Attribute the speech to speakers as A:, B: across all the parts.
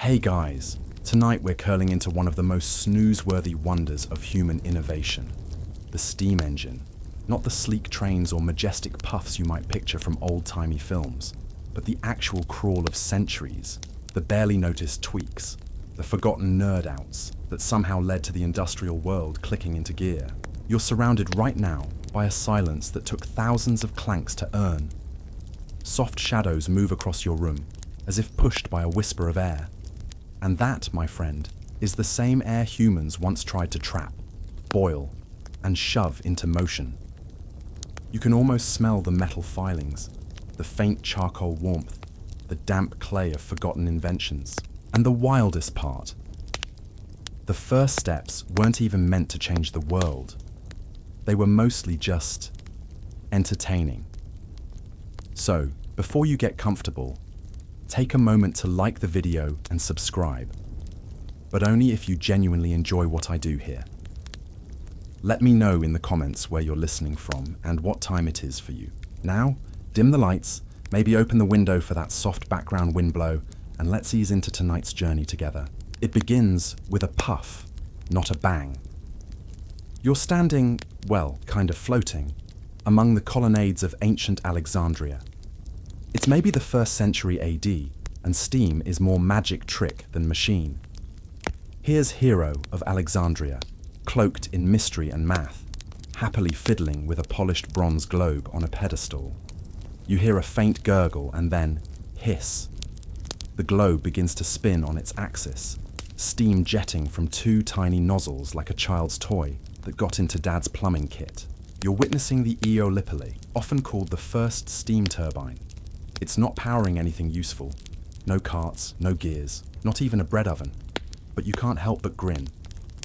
A: Hey guys, tonight we're curling into one of the most snooze-worthy wonders of human innovation, the steam engine. Not the sleek trains or majestic puffs you might picture from old-timey films, but the actual crawl of centuries, the barely noticed tweaks, the forgotten nerd-outs that somehow led to the industrial world clicking into gear. You're surrounded right now by a silence that took thousands of clanks to earn. Soft shadows move across your room, as if pushed by a whisper of air. And that, my friend, is the same air humans once tried to trap, boil, and shove into motion. You can almost smell the metal filings, the faint charcoal warmth, the damp clay of forgotten inventions. And the wildest part, the first steps weren't even meant to change the world. They were mostly just entertaining. So, before you get comfortable, take a moment to like the video and subscribe, but only if you genuinely enjoy what I do here. Let me know in the comments where you're listening from and what time it is for you. Now, dim the lights, maybe open the window for that soft background wind blow, and let's ease into tonight's journey together. It begins with a puff, not a bang. You're standing, well, kind of floating, among the colonnades of ancient Alexandria. It's maybe the 1st century AD, and steam is more magic trick than machine. Here's Hero of Alexandria, cloaked in mystery and math, happily fiddling with a polished bronze globe on a pedestal. You hear a faint gurgle and then hiss. The globe begins to spin on its axis, steam jetting from 2 tiny nozzles like a child's toy that got into Dad's plumbing kit. You're witnessing the Eolipile, often called the first steam turbine. It's not powering anything useful. No carts, no gears, not even a bread oven. But you can't help but grin.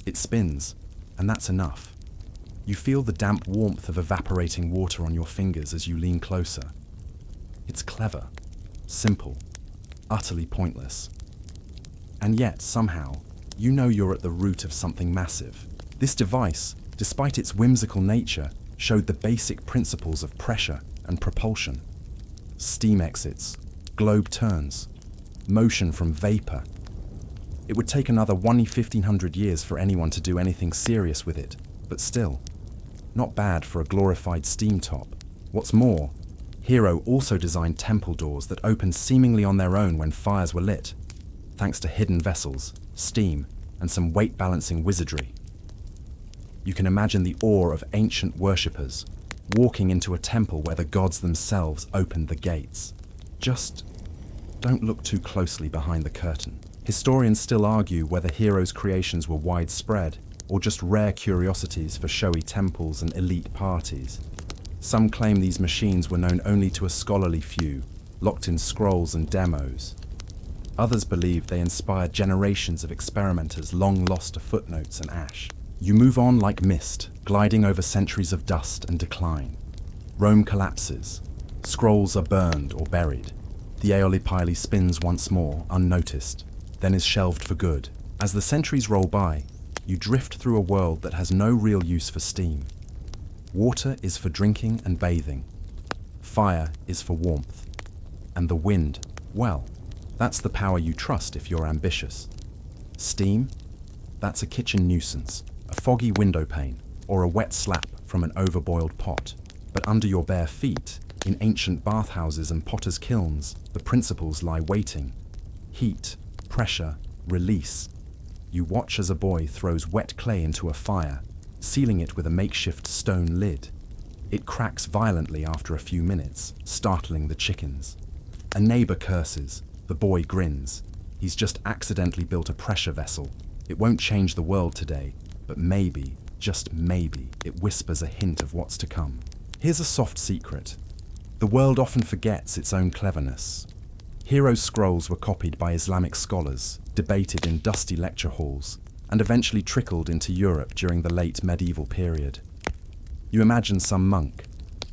A: It spins, and that's enough. You feel the damp warmth of evaporating water on your fingers as you lean closer. It's clever, simple, utterly pointless. And yet, somehow, you know you're at the root of something massive. This device, despite its whimsical nature, showed the basic principles of pressure and propulsion. Steam exits, globe turns, motion from vapor. It would take another 1,500 years for anyone to do anything serious with it, but still, not bad for a glorified steam top. What's more, Hero also designed temple doors that opened seemingly on their own when fires were lit, thanks to hidden vessels, steam, and some weight-balancing wizardry. You can imagine the awe of ancient worshippers, walking into a temple where the gods themselves opened the gates. Just don't look too closely behind the curtain. Historians still argue whether Hero's creations were widespread or just rare curiosities for showy temples and elite parties. Some claim these machines were known only to a scholarly few, locked in scrolls and demos. Others believe they inspired generations of experimenters long lost to footnotes and ash. You move on like mist, gliding over centuries of dust and decline. Rome collapses. Scrolls are burned or buried. The Eolipile spins once more, unnoticed, then is shelved for good. As the centuries roll by, you drift through a world that has no real use for steam. Water is for drinking and bathing. Fire is for warmth. And the wind, well, that's the power you trust if you're ambitious. Steam? That's a kitchen nuisance. A foggy window pane, or a wet slap from an overboiled pot. But under your bare feet, in ancient bathhouses and potters' kilns, the principles lie waiting. Heat, pressure, release. You watch as a boy throws wet clay into a fire, sealing it with a makeshift stone lid. It cracks violently after a few minutes, startling the chickens. A neighbor curses. The boy grins. He's just accidentally built a pressure vessel. It won't change the world today, but maybe, just maybe, it whispers a hint of what's to come. Here's a soft secret. The world often forgets its own cleverness. Hero's scrolls were copied by Islamic scholars, debated in dusty lecture halls, and eventually trickled into Europe during the late medieval period. You imagine some monk,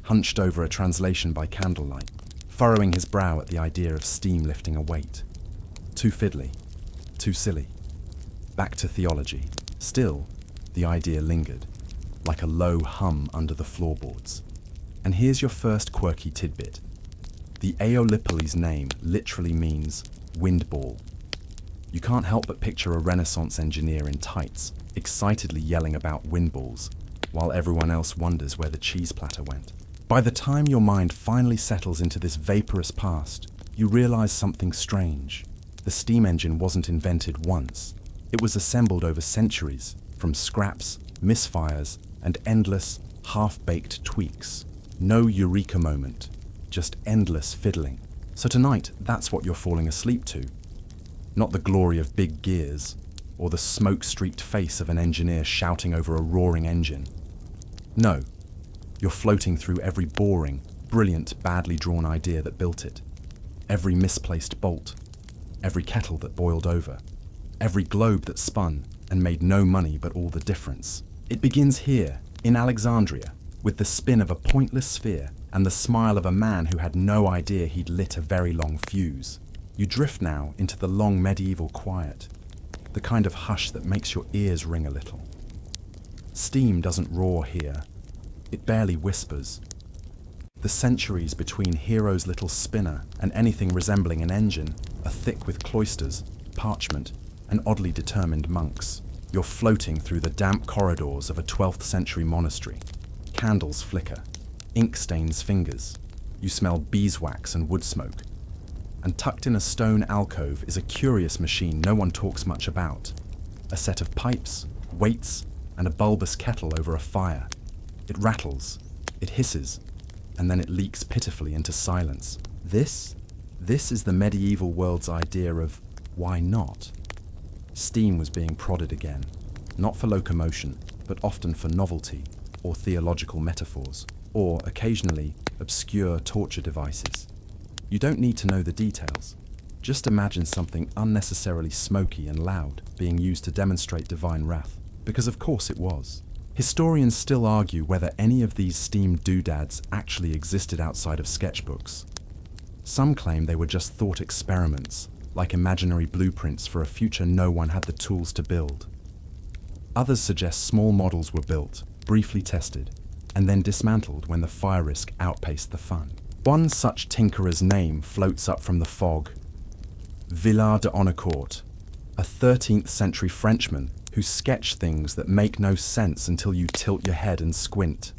A: hunched over a translation by candlelight, furrowing his brow at the idea of steam lifting a weight. Too fiddly, too silly. Back to theology. Still, the idea lingered, like a low hum under the floorboards. And here's your first quirky tidbit. The Eolipile's name literally means wind ball. You can't help but picture a Renaissance engineer in tights, excitedly yelling about windballs, while everyone else wonders where the cheese platter went. By the time your mind finally settles into this vaporous past, you realize something strange. The steam engine wasn't invented once. It was assembled over centuries, from scraps, misfires, and endless, half-baked tweaks. No eureka moment, just endless fiddling. So tonight, that's what you're falling asleep to. Not the glory of big gears, or the smoke-streaked face of an engineer shouting over a roaring engine. No, you're floating through every boring, brilliant, badly drawn idea that built it. Every misplaced bolt, every kettle that boiled over, every globe that spun and made no money but all the difference. It begins here, in Alexandria, with the spin of a pointless sphere and the smile of a man who had no idea he'd lit a very long fuse. You drift now into the long medieval quiet, the kind of hush that makes your ears ring a little. Steam doesn't roar here, it barely whispers. The centuries between Hero's little spinner and anything resembling an engine are thick with cloisters, parchment, and oddly determined monks. You're floating through the damp corridors of a 12th century monastery. Candles flicker, ink stains fingers. You smell beeswax and wood smoke. And tucked in a stone alcove is a curious machine no one talks much about. A set of pipes, weights, and a bulbous kettle over a fire. It rattles, it hisses, and then it leaks pitifully into silence. This is the medieval world's idea of why not? Steam was being prodded again, not for locomotion, but often for novelty or theological metaphors, or occasionally obscure torture devices. You don't need to know the details. Just imagine something unnecessarily smoky and loud being used to demonstrate divine wrath, because of course it was. Historians still argue whether any of these steam doodads actually existed outside of sketchbooks. Some claim they were just thought experiments, like imaginary blueprints for a future no one had the tools to build. Others suggest small models were built, briefly tested, and then dismantled when the fire risk outpaced the fun. One such tinkerer's name floats up from the fog. Villard de Honnecourt, a 13th century Frenchman who sketched things that make no sense until you tilt your head and squint.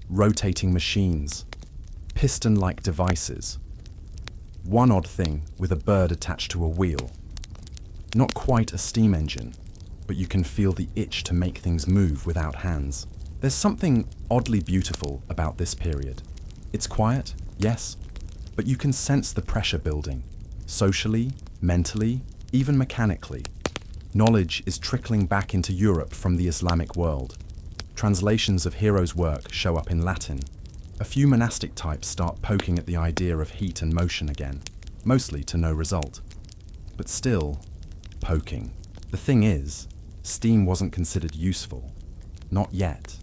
A: Rotating machines, piston-like devices. One odd thing with a bird attached to a wheel. Not quite a steam engine, but you can feel the itch to make things move without hands. There's something oddly beautiful about this period. It's quiet, yes, but you can sense the pressure building. Socially, mentally, even mechanically. Knowledge is trickling back into Europe from the Islamic world. Translations of Hero's work show up in Latin. A few monastic types start poking at the idea of heat and motion again, mostly to no result. But still, poking. The thing is, steam wasn't considered useful. Not yet.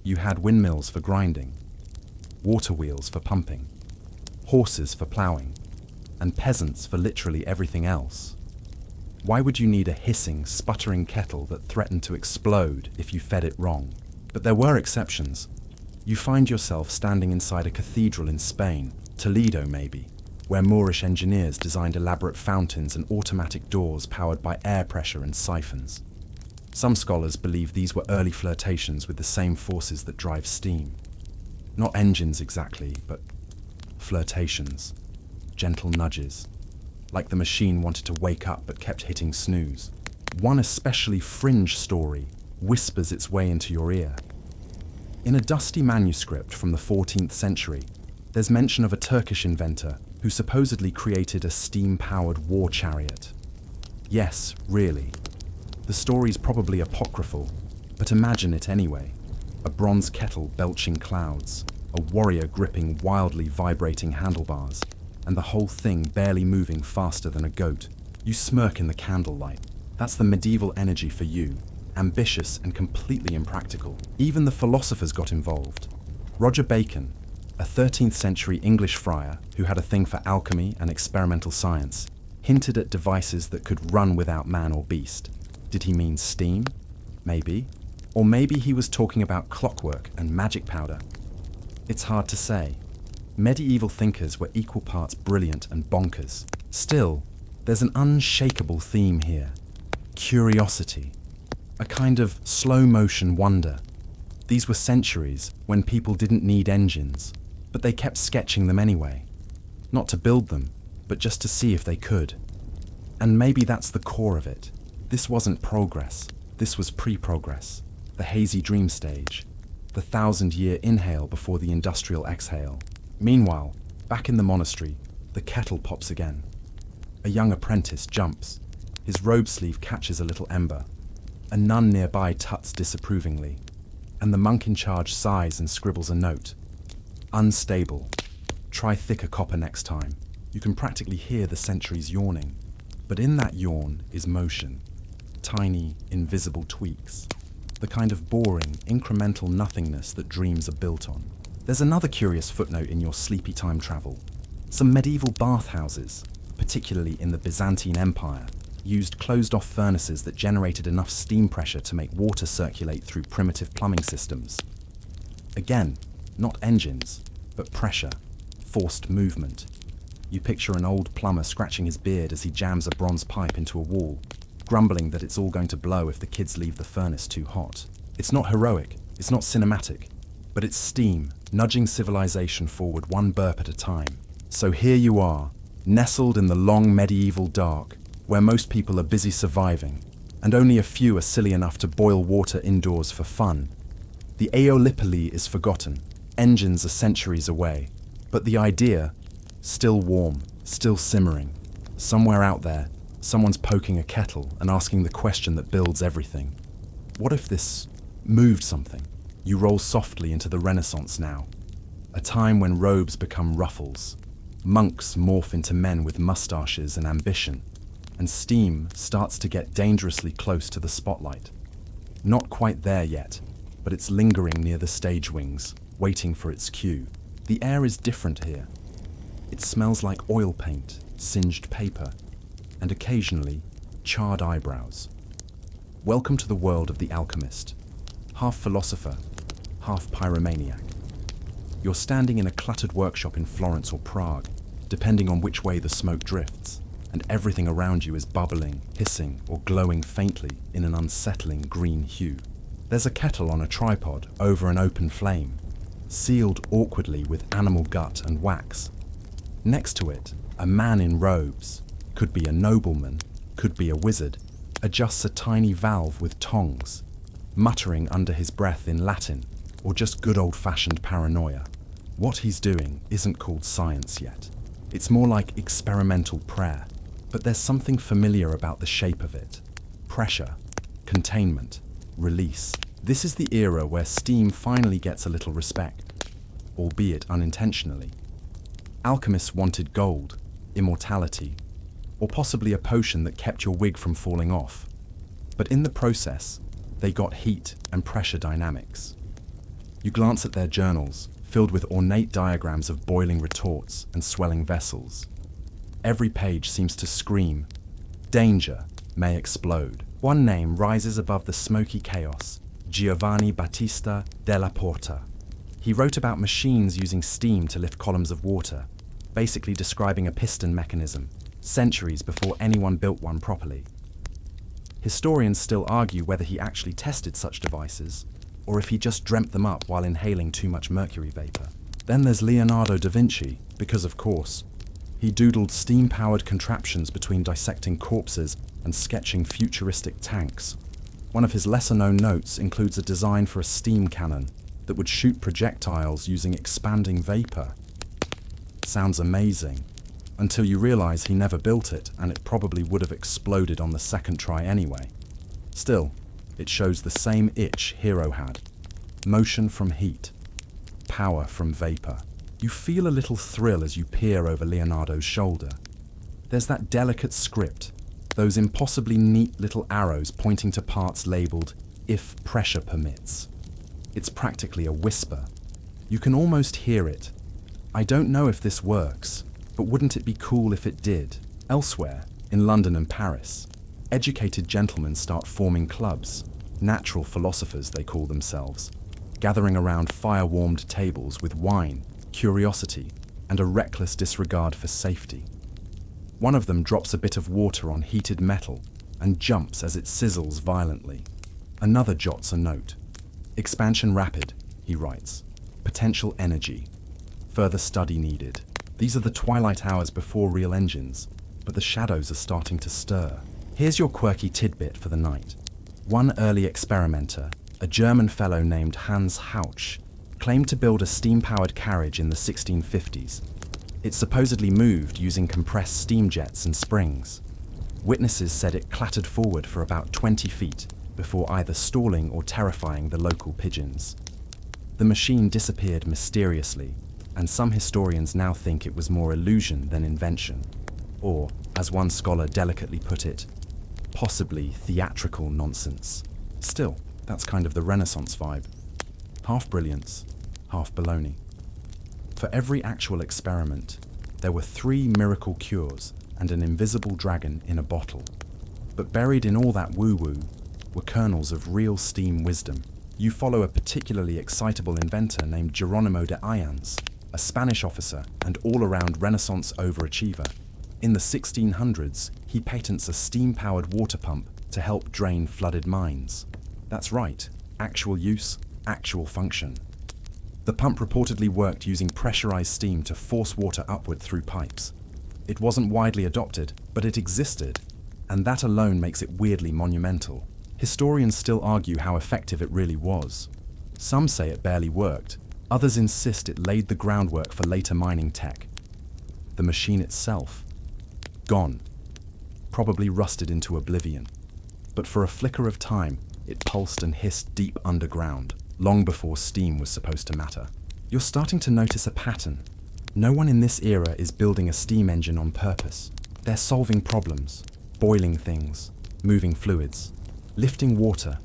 A: You had windmills for grinding, water wheels for pumping, horses for ploughing, and peasants for literally everything else. Why would you need a hissing, sputtering kettle that threatened to explode if you fed it wrong? But there were exceptions. You find yourself standing inside a cathedral in Spain, Toledo maybe, where Moorish engineers designed elaborate fountains and automatic doors powered by air pressure and siphons. Some scholars believe these were early flirtations with the same forces that drive steam. Not engines exactly, but flirtations, gentle nudges, like the machine wanted to wake up but kept hitting snooze. One especially fringe story whispers its way into your ear. In a dusty manuscript from the 14th century, there's mention of a Turkish inventor who supposedly created a steam-powered war chariot. Yes, really. The story's probably apocryphal, but imagine it anyway. A bronze kettle belching clouds, a warrior gripping wildly vibrating handlebars, and the whole thing barely moving faster than a goat. You smirk in the candlelight. That's the medieval energy for you. Ambitious and completely impractical. Even the philosophers got involved. Roger Bacon, a 13th century English friar who had a thing for alchemy and experimental science, hinted at devices that could run without man or beast. Did he mean steam? Maybe. Or maybe he was talking about clockwork and magic powder. It's hard to say. Medieval thinkers were equal parts brilliant and bonkers. Still, There's an unshakable theme here. Curiosity. A kind of slow-motion wonder. These were centuries when people didn't need engines, but they kept sketching them anyway. Not to build them, but just to see if they could. And maybe that's the core of it. This wasn't progress. This was pre-progress. The hazy dream stage. The 1,000-year inhale before the industrial exhale. Meanwhile, back in the monastery, the kettle pops again. A young apprentice jumps. His robe sleeve catches a little ember. A nun nearby tuts disapprovingly. And the monk in charge sighs and scribbles a note. Unstable. Try thicker copper next time. You can practically hear the centuries yawning. But in that yawn is motion. Tiny, invisible tweaks. The kind of boring, incremental nothingness that dreams are built on. There's another curious footnote in your sleepy time travel. Some medieval bathhouses, particularly in the Byzantine Empire, used closed-off furnaces that generated enough steam pressure to make water circulate through primitive plumbing systems. Again, not engines, but pressure, forced movement. You picture an old plumber scratching his beard as he jams a bronze pipe into a wall, grumbling that it's all going to blow if the kids leave the furnace too hot. It's not heroic, it's not cinematic, but it's steam, nudging civilization forward one burp at a time. So here you are, nestled in the long medieval dark, where most people are busy surviving, and only a few are silly enough to boil water indoors for fun. The Aeolipoli is forgotten, engines are centuries away, but the idea, still warm, still simmering. Somewhere out there, someone's poking a kettle and asking the question that builds everything. What if this moved something? You roll softly into the Renaissance now, a time when robes become ruffles, monks morph into men with mustaches and ambition, and steam starts to get dangerously close to the spotlight. Not quite there yet, but it's lingering near the stage wings, waiting for its cue. The air is different here. It smells like oil paint, singed paper, and occasionally, charred eyebrows. Welcome to the world of the alchemist, half philosopher, half pyromaniac. You're standing in a cluttered workshop in Florence or Prague, depending on which way the smoke drifts, and everything around you is bubbling, hissing, or glowing faintly in an unsettling green hue. There's a kettle on a tripod over an open flame, sealed awkwardly with animal gut and wax. Next to it, a man in robes, could be a nobleman, could be a wizard, adjusts a tiny valve with tongs, muttering under his breath in Latin, or just good old-fashioned paranoia. What he's doing isn't called science yet. It's more like experimental prayer, but there's something familiar about the shape of it. Pressure, containment, release. This is the era where steam finally gets a little respect, albeit unintentionally. Alchemists wanted gold, immortality, or possibly a potion that kept your wig from falling off. But in the process, they got heat and pressure dynamics. You glance at their journals, filled with ornate diagrams of boiling retorts and swelling vessels. Every page seems to scream, danger, may explode. One name rises above the smoky chaos, Giovanni Battista della Porta. He wrote about machines using steam to lift columns of water, basically describing a piston mechanism, centuries before anyone built one properly. Historians still argue whether he actually tested such devices, or if he just dreamt them up while inhaling too much mercury vapor. Then there's Leonardo da Vinci, because of course. He doodled steam-powered contraptions between dissecting corpses and sketching futuristic tanks. One of his lesser-known notes includes a design for a steam cannon that would shoot projectiles using expanding vapor. Sounds amazing, until you realize he never built it and it probably would have exploded on the second try anyway. Still, it shows the same itch Hero had. Motion from heat, power from vapor. You feel a little thrill as you peer over Leonardo's shoulder. There's that delicate script, those impossibly neat little arrows pointing to parts labeled, "if pressure permits." It's practically a whisper. You can almost hear it. I don't know if this works, but wouldn't it be cool if it did? Elsewhere, in London and Paris, educated gentlemen start forming clubs, natural philosophers they call themselves, gathering around fire-warmed tables with wine, curiosity, and a reckless disregard for safety. One of them drops a bit of water on heated metal and jumps as it sizzles violently. Another jots a note. Expansion rapid, he writes. Potential energy. Further study needed. These are the twilight hours before real engines, but the shadows are starting to stir. Here's your quirky tidbit for the night. One early experimenter, a German fellow named Hans Hauch, claimed to build a steam-powered carriage in the 1650s. It supposedly moved using compressed steam jets and springs. Witnesses said it clattered forward for about 20 feet before either stalling or terrifying the local pigeons. The machine disappeared mysteriously, and some historians now think it was more illusion than invention, or, as one scholar delicately put it, possibly theatrical nonsense. Still, that's kind of the Renaissance vibe. Half brilliance, half baloney. For every actual experiment, there were 3 miracle cures and an invisible dragon in a bottle. But buried in all that woo-woo were kernels of real steam wisdom. You follow a particularly excitable inventor named Geronimo de Ayans, a Spanish officer and all-around Renaissance overachiever. In the 1600s, he patents a steam-powered water pump to help drain flooded mines. That's right, actual use, actual function. The pump reportedly worked using pressurized steam to force water upward through pipes. It wasn't widely adopted, but it existed, and that alone makes it weirdly monumental. Historians still argue how effective it really was. Some say it barely worked, others insist it laid the groundwork for later mining tech. The machine itself, gone, probably rusted into oblivion. But for a flicker of time, it pulsed and hissed deep underground, long before steam was supposed to matter. You're starting to notice a pattern. No one in this era is building a steam engine on purpose. They're solving problems, boiling things, moving fluids, lifting water.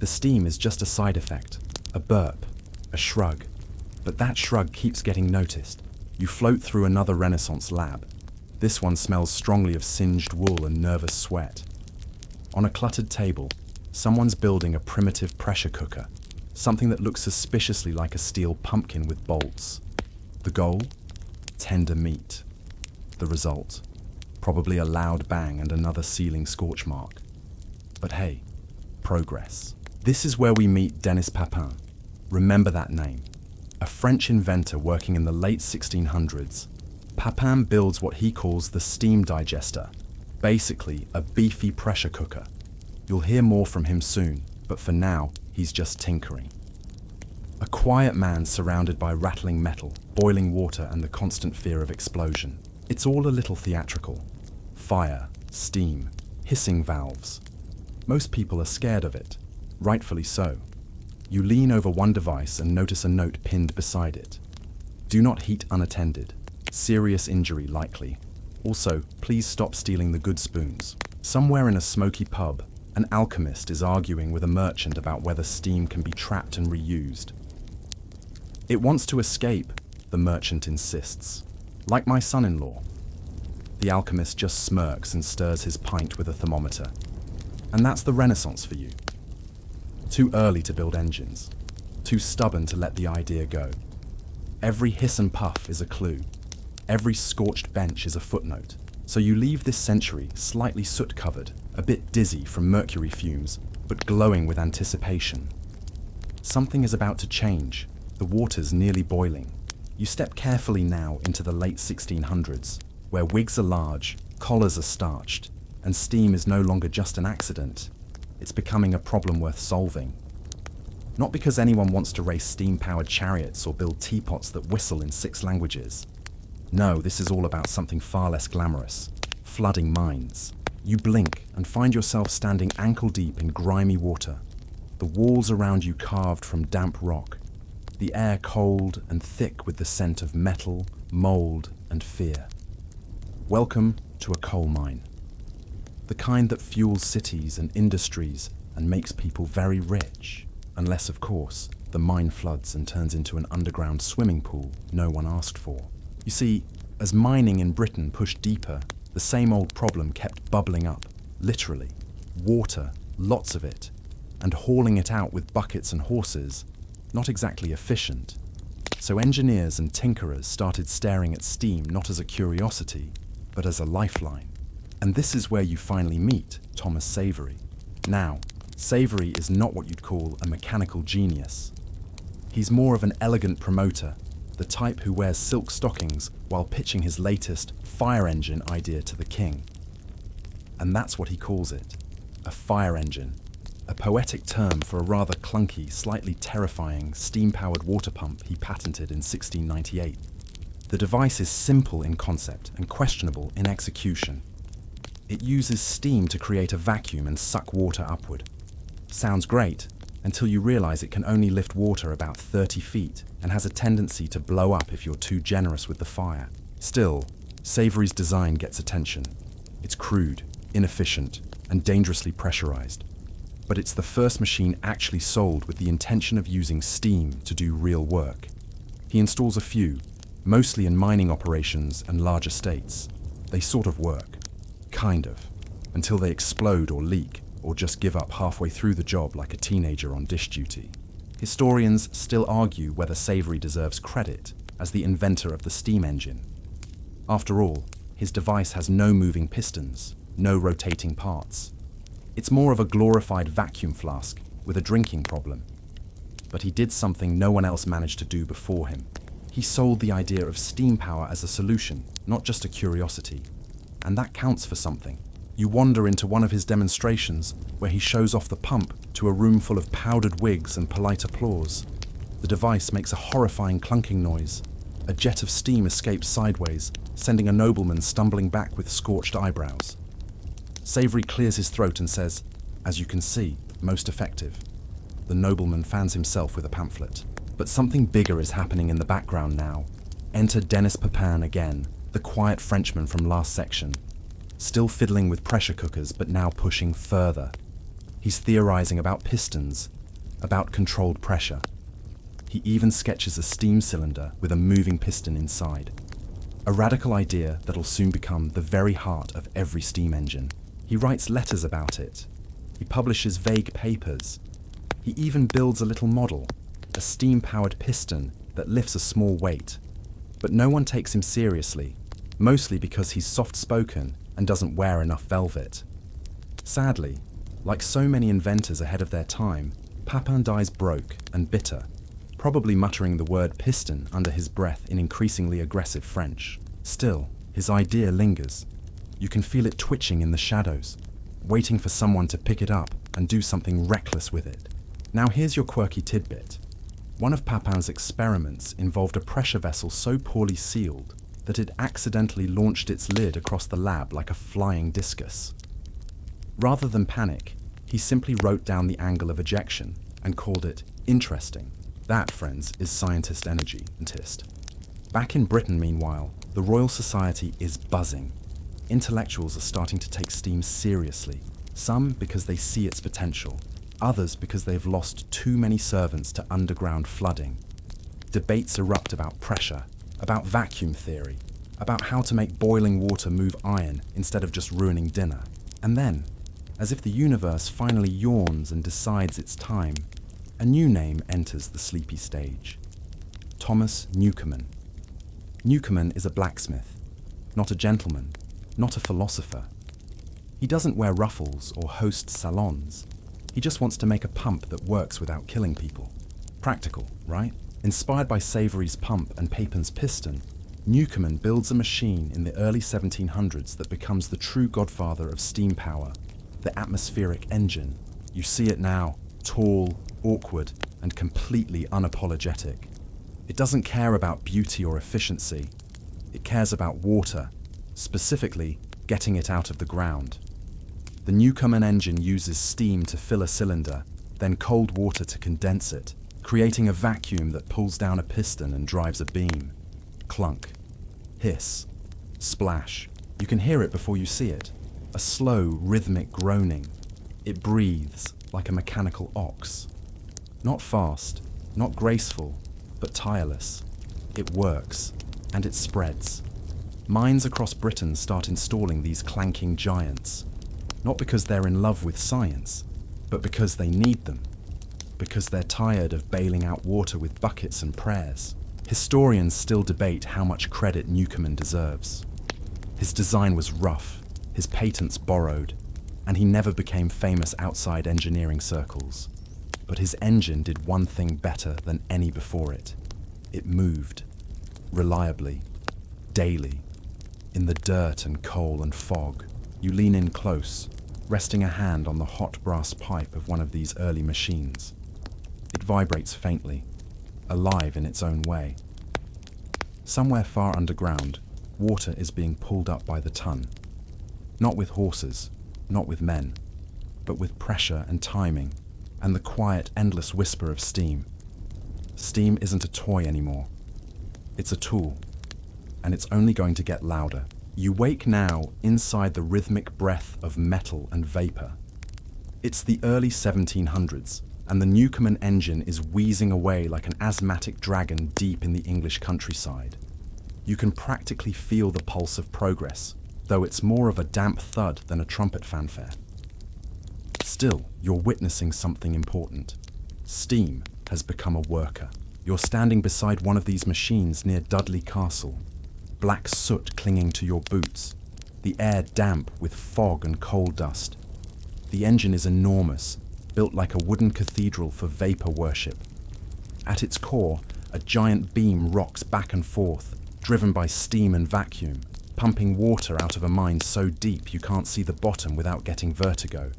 A: The steam is just a side effect, a burp, a shrug. But that shrug keeps getting noticed. You float through another Renaissance lab. This one smells strongly of singed wool and nervous sweat. On a cluttered table, someone's building a primitive pressure cooker, something that looks suspiciously like a steel pumpkin with bolts. The goal? Tender meat. The result? Probably a loud bang and another sealing scorch mark. But hey, progress. This is where we meet Denis Papin. Remember that name. A French inventor working in the late 1600s. Papin builds what he calls the steam digester, basically a beefy pressure cooker. You'll hear more from him soon, but for now, he's just tinkering. A quiet man surrounded by rattling metal, boiling water, and the constant fear of explosion. It's all a little theatrical. Fire, steam, hissing valves. Most people are scared of it, rightfully so. You lean over one device and notice a note pinned beside it. Do not heat unattended. Serious injury likely. Also, please stop stealing the good spoons. Somewhere in a smoky pub, an alchemist is arguing with a merchant about whether steam can be trapped and reused. It wants to escape, the merchant insists. Like my son-in-law. The alchemist just smirks and stirs his pint with a thermometer. And that's the Renaissance for you. Too early to build engines. Too stubborn to let the idea go. Every hiss and puff is a clue. Every scorched bench is a footnote. So you leave this century slightly soot-covered, a bit dizzy from mercury fumes, but glowing with anticipation. Something is about to change, the water's nearly boiling. You step carefully now into the late 1600s, where wigs are large, collars are starched, and steam is no longer just an accident. It's becoming a problem worth solving. Not because anyone wants to race steam-powered chariots or build teapots that whistle in 6 languages. No, this is all about something far less glamorous. Flooding mines. You blink and find yourself standing ankle-deep in grimy water. The walls around you carved from damp rock. The air cold and thick with the scent of metal, mold, and fear. Welcome to a coal mine. The kind that fuels cities and industries and makes people very rich. Unless, of course, the mine floods and turns into an underground swimming pool no one asked for. You see, as mining in Britain pushed deeper, the same old problem kept bubbling up, literally. Water, lots of it, and hauling it out with buckets and horses, not exactly efficient. So engineers and tinkerers started staring at steam not as a curiosity, but as a lifeline. And this is where you finally meet Thomas Savery. Now, Savery is not what you'd call a mechanical genius. He's more of an elegant promoter, the type who wears silk stockings while pitching his latest fire engine idea to the king. And that's what he calls it, a fire engine, a poetic term for a rather clunky, slightly terrifying steam-powered water pump he patented in 1698. The device is simple in concept and questionable in execution. It uses steam to create a vacuum and suck water upward. Sounds great, until you realize it can only lift water about 30 feet and has a tendency to blow up if you're too generous with the fire. Still, Savery's design gets attention. It's crude, inefficient, and dangerously pressurized. But it's the first machine actually sold with the intention of using steam to do real work. He installs a few, mostly in mining operations and large estates. They sort of work. Kind of. Until they explode or leak, or just give up halfway through the job like a teenager on dish duty. Historians still argue whether Savery deserves credit as the inventor of the steam engine. After all, his device has no moving pistons, no rotating parts. It's more of a glorified vacuum flask with a drinking problem. But he did something no one else managed to do before him. He sold the idea of steam power as a solution, not just a curiosity. And that counts for something. You wander into one of his demonstrations where he shows off the pump to a room full of powdered wigs and polite applause. The device makes a horrifying clunking noise. A jet of steam escapes sideways, sending a nobleman stumbling back with scorched eyebrows. Savery clears his throat and says, "As you can see, most effective." The nobleman fans himself with a pamphlet. But something bigger is happening in the background now. Enter Denis Papin again, the quiet Frenchman from last section. Still fiddling with pressure cookers, but now pushing further. He's theorizing about pistons, about controlled pressure. He even sketches a steam cylinder with a moving piston inside. A radical idea that'll soon become the very heart of every steam engine. He writes letters about it. He publishes vague papers. He even builds a little model, a steam-powered piston that lifts a small weight. But no one takes him seriously, mostly because he's soft-spoken and doesn't wear enough velvet. Sadly, like so many inventors ahead of their time, Papin dies broke and bitter, probably muttering the word piston under his breath in increasingly aggressive French. Still, his idea lingers. You can feel it twitching in the shadows, waiting for someone to pick it up and do something reckless with it. Now here's your quirky tidbit. One of Papin's experiments involved a pressure vessel so poorly sealed that it accidentally launched its lid across the lab like a flying discus. Rather than panic, he simply wrote down the angle of ejection and called it interesting. That, friends, is scientist energy. Back in Britain, meanwhile, the Royal Society is buzzing. Intellectuals are starting to take steam seriously, some because they see its potential, others because they've lost too many servants to underground flooding. Debates erupt about pressure, about vacuum theory, about how to make boiling water move iron instead of just ruining dinner. And then, as if the universe finally yawns and decides it's time, a new name enters the sleepy stage. Thomas Newcomen. Newcomen is a blacksmith, not a gentleman, not a philosopher. He doesn't wear ruffles or host salons. He just wants to make a pump that works without killing people. Practical, right? Inspired by Savery's pump and Papin's piston, Newcomen builds a machine in the early 1700s that becomes the true godfather of steam power, the atmospheric engine. You see it now, tall, awkward, and completely unapologetic. It doesn't care about beauty or efficiency. It cares about water, specifically getting it out of the ground. The Newcomen engine uses steam to fill a cylinder, then cold water to condense it, creating a vacuum that pulls down a piston and drives a beam. Clunk, hiss, splash. You can hear it before you see it. A slow, rhythmic groaning. It breathes like a mechanical ox. Not fast, not graceful, but tireless. It works, and it spreads. Mines across Britain start installing these clanking giants, not because they're in love with science, but because they need them, because they're tired of bailing out water with buckets and prayers. Historians still debate how much credit Newcomen deserves. His design was rough, his patents borrowed, and he never became famous outside engineering circles. But his engine did one thing better than any before it. It moved, reliably, daily, in the dirt and coal and fog. You lean in close, resting a hand on the hot brass pipe of one of these early machines. It vibrates faintly, alive in its own way. Somewhere far underground, water is being pulled up by the ton. Not with horses, not with men, but with pressure and timing, and the quiet, endless whisper of steam. Steam isn't a toy anymore. It's a tool, and it's only going to get louder. You wake now inside the rhythmic breath of metal and vapor. It's the early 1700s, and the Newcomen engine is wheezing away like an asthmatic dragon deep in the English countryside. You can practically feel the pulse of progress, though it's more of a damp thud than a trumpet fanfare. Still, you're witnessing something important. Steam has become a worker. You're standing beside one of these machines near Dudley Castle, black soot clinging to your boots, the air damp with fog and coal dust. The engine is enormous, built like a wooden cathedral for vapor worship. At its core, a giant beam rocks back and forth, driven by steam and vacuum, pumping water out of a mine so deep you can't see the bottom without getting vertigo.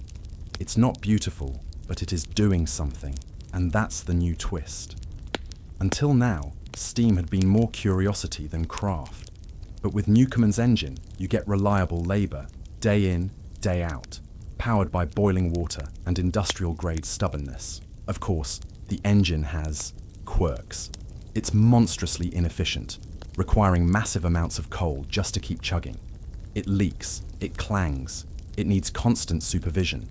A: It's not beautiful, but it is doing something, and that's the new twist. Until now, steam had been more curiosity than craft. But with Newcomen's engine, you get reliable labor, day in, day out, powered by boiling water and industrial-grade stubbornness. Of course, the engine has quirks. It's monstrously inefficient, requiring massive amounts of coal just to keep chugging. It leaks, it clangs, it needs constant supervision.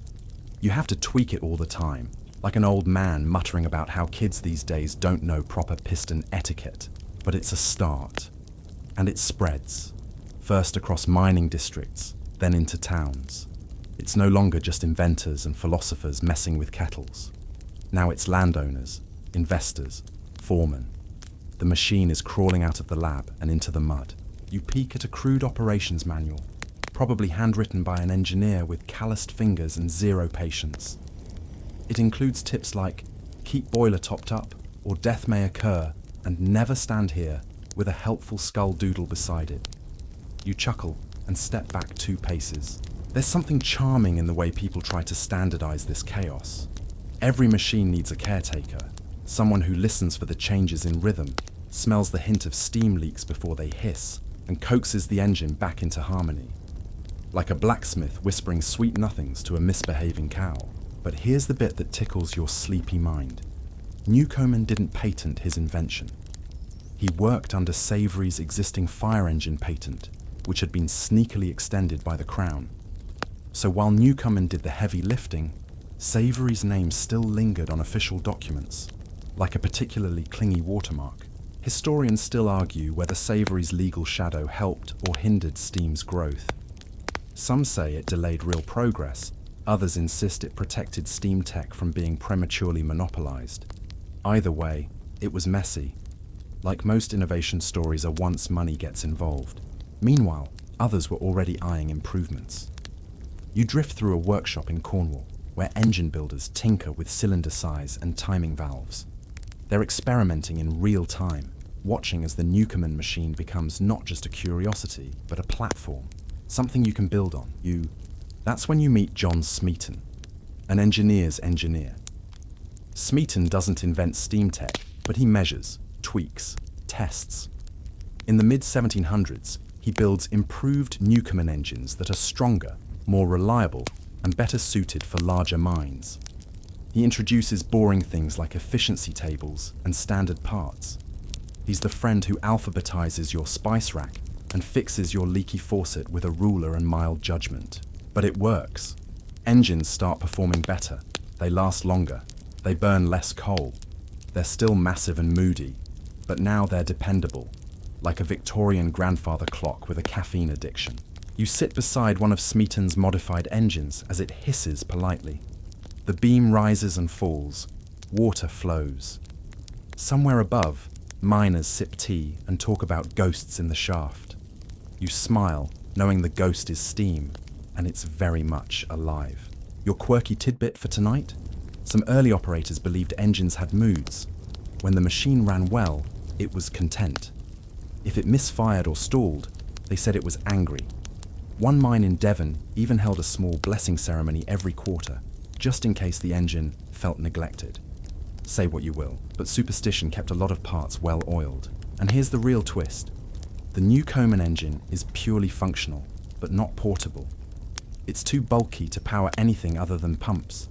A: You have to tweak it all the time, like an old man muttering about how kids these days don't know proper piston etiquette. But it's a start. And it spreads, first across mining districts, then into towns. It's no longer just inventors and philosophers messing with kettles. Now it's landowners, investors, foremen. The machine is crawling out of the lab and into the mud. You peek at a crude operations manual, probably handwritten by an engineer with calloused fingers and zero patience. It includes tips like, keep boiler topped up, or death may occur, and never stand here, with a helpful skull doodle beside it. You chuckle and step back 2 paces. There's something charming in the way people try to standardize this chaos. Every machine needs a caretaker, someone who listens for the changes in rhythm, smells the hint of steam leaks before they hiss, and coaxes the engine back into harmony. Like a blacksmith whispering sweet nothings to a misbehaving cow. But here's the bit that tickles your sleepy mind. Newcomen didn't patent his invention. He worked under Savory's existing fire engine patent, which had been sneakily extended by the Crown. So while Newcomen did the heavy lifting, Savory's name still lingered on official documents, like a particularly clingy watermark. Historians still argue whether Savory's legal shadow helped or hindered steam's growth. Some say it delayed real progress, others insist it protected steam tech from being prematurely monopolized. Either way, it was messy. Like most innovation stories are once money gets involved. Meanwhile, others were already eyeing improvements. You drift through a workshop in Cornwall, where engine builders tinker with cylinder size and timing valves. They're experimenting in real time, watching as the Newcomen machine becomes not just a curiosity, but a platform, something you can build on. That's when you meet John Smeaton, an engineer's engineer. Smeaton doesn't invent steam tech, but he measures, tweaks, tests. In the mid-1700s, he builds improved Newcomen engines that are stronger, more reliable, and better suited for larger mines. He introduces boring things like efficiency tables and standard parts. He's the friend who alphabetizes your spice rack and fixes your leaky faucet with a ruler and mild judgment. But it works. Engines start performing better. They last longer. They burn less coal. They're still massive and moody, but now they're dependable, like a Victorian grandfather clock with a caffeine addiction. You sit beside one of Smeaton's modified engines as it hisses politely. The beam rises and falls. Water flows. Somewhere above, miners sip tea and talk about ghosts in the shaft. You smile knowing the ghost is steam, and it's very much alive. Your quirky tidbit for tonight? Some early operators believed engines had moods. When the machine ran well, it was content. If it misfired or stalled, they said it was angry. One mine in Devon even held a small blessing ceremony every quarter, just in case the engine felt neglected. Say what you will, but superstition kept a lot of parts well oiled. And here's the real twist. The new Coleman engine is purely functional, but not portable. It's too bulky to power anything other than pumps.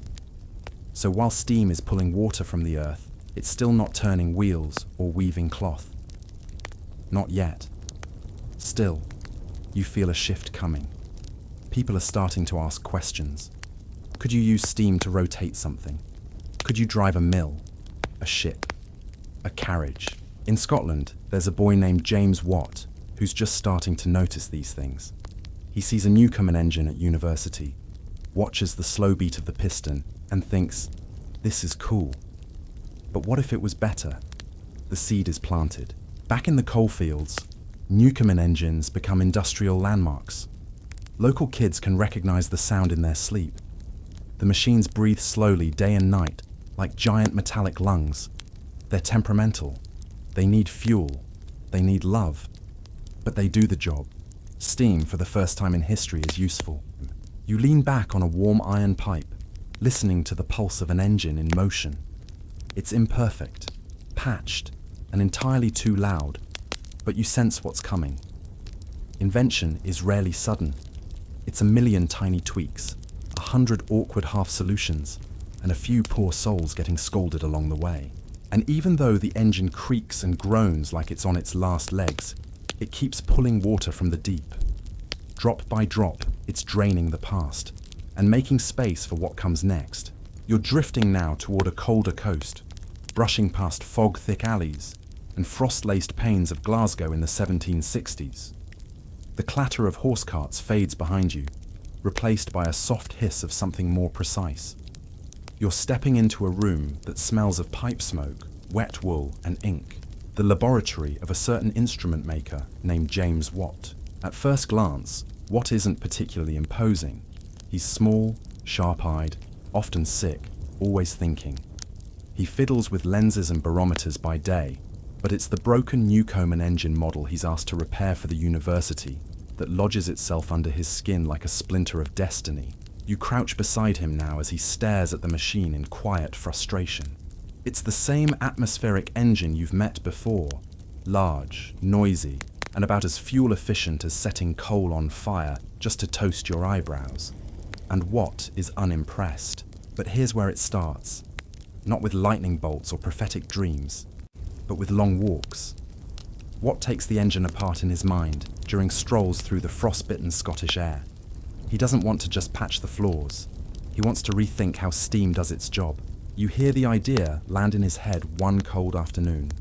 A: So while steam is pulling water from the earth, it's still not turning wheels or weaving cloth. Not yet. Still, you feel a shift coming. People are starting to ask questions. Could you use steam to rotate something? Could you drive a mill, a ship, a carriage? In Scotland, there's a boy named James Watt who's just starting to notice these things. He sees a Newcomen engine at university, watches the slow beat of the piston, and thinks, this is cool. But what if it was better? The seed is planted. Back in the coalfields, Newcomen engines become industrial landmarks. Local kids can recognize the sound in their sleep. The machines breathe slowly day and night, like giant metallic lungs. They're temperamental. They need fuel. They need love. But they do the job. Steam, for the first time in history, is useful. You lean back on a warm iron pipe, listening to the pulse of an engine in motion. It's imperfect, patched, and entirely too loud, but you sense what's coming. Invention is rarely sudden. It's a million tiny tweaks, 100 awkward half solutions, and a few poor souls getting scolded along the way. And even though the engine creaks and groans like it's on its last legs, it keeps pulling water from the deep. Drop by drop, it's draining the past and making space for what comes next. You're drifting now toward a colder coast, brushing past fog-thick alleys and frost-laced panes of Glasgow in the 1760s. The clatter of horse carts fades behind you, replaced by a soft hiss of something more precise. You're stepping into a room that smells of pipe smoke, wet wool, and ink. The laboratory of a certain instrument maker named James Watt. At first glance, Watt isn't particularly imposing. He's small, sharp-eyed, often sick, always thinking. He fiddles with lenses and barometers by day, but it's the broken Newcomen engine model he's asked to repair for the university that lodges itself under his skin like a splinter of destiny. You crouch beside him now as he stares at the machine in quiet frustration. It's the same atmospheric engine you've met before, large, noisy, and about as fuel efficient as setting coal on fire just to toast your eyebrows. And Watt is unimpressed. But here's where it starts. Not with lightning bolts or prophetic dreams, but with long walks. Watt takes the engine apart in his mind during strolls through the frost-bitten Scottish air. He doesn't want to just patch the flaws. He wants to rethink how steam does its job. You hear the idea land in his head one cold afternoon.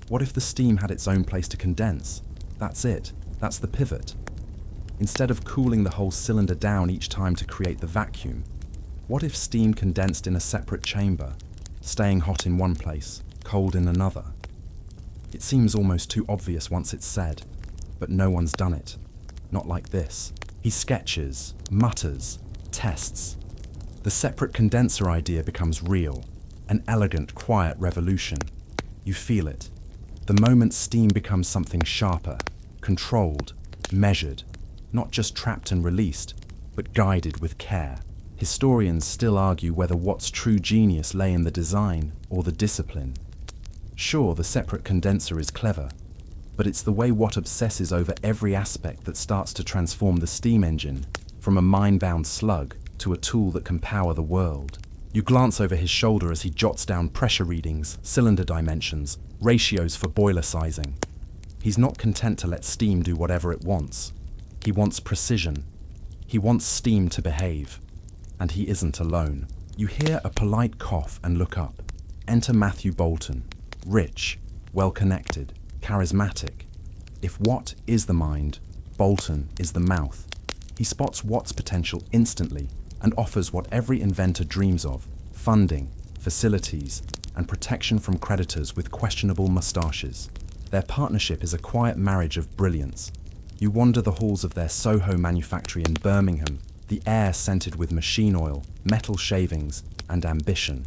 A: What if the steam had its own place to condense? That's it. That's the pivot. Instead of cooling the whole cylinder down each time to create the vacuum, what if steam condensed in a separate chamber, staying hot in one place, cold in another? It seems almost too obvious once it's said, but no one's done it. Not like this. He sketches, mutters, tests. The separate condenser idea becomes real, an elegant, quiet revolution. You feel it. The moment steam becomes something sharper, controlled, measured, not just trapped and released, but guided with care. Historians still argue whether Watt's true genius lay in the design or the discipline. Sure, the separate condenser is clever, but it's the way Watt obsesses over every aspect that starts to transform the steam engine from a mind-bound slug to a tool that can power the world. You glance over his shoulder as he jots down pressure readings, cylinder dimensions, ratios for boiler sizing. He's not content to let steam do whatever it wants. He wants precision. He wants steam to behave. And he isn't alone. You hear a polite cough and look up. Enter Matthew Bolton. Rich, well-connected, charismatic. If Watt is the mind, Bolton is the mouth. He spots Watt's potential instantly and offers what every inventor dreams of: funding, facilities, and protection from creditors with questionable mustaches. Their partnership is a quiet marriage of brilliance. You wander the halls of their Soho manufactory in Birmingham, the air scented with machine oil, metal shavings, and ambition.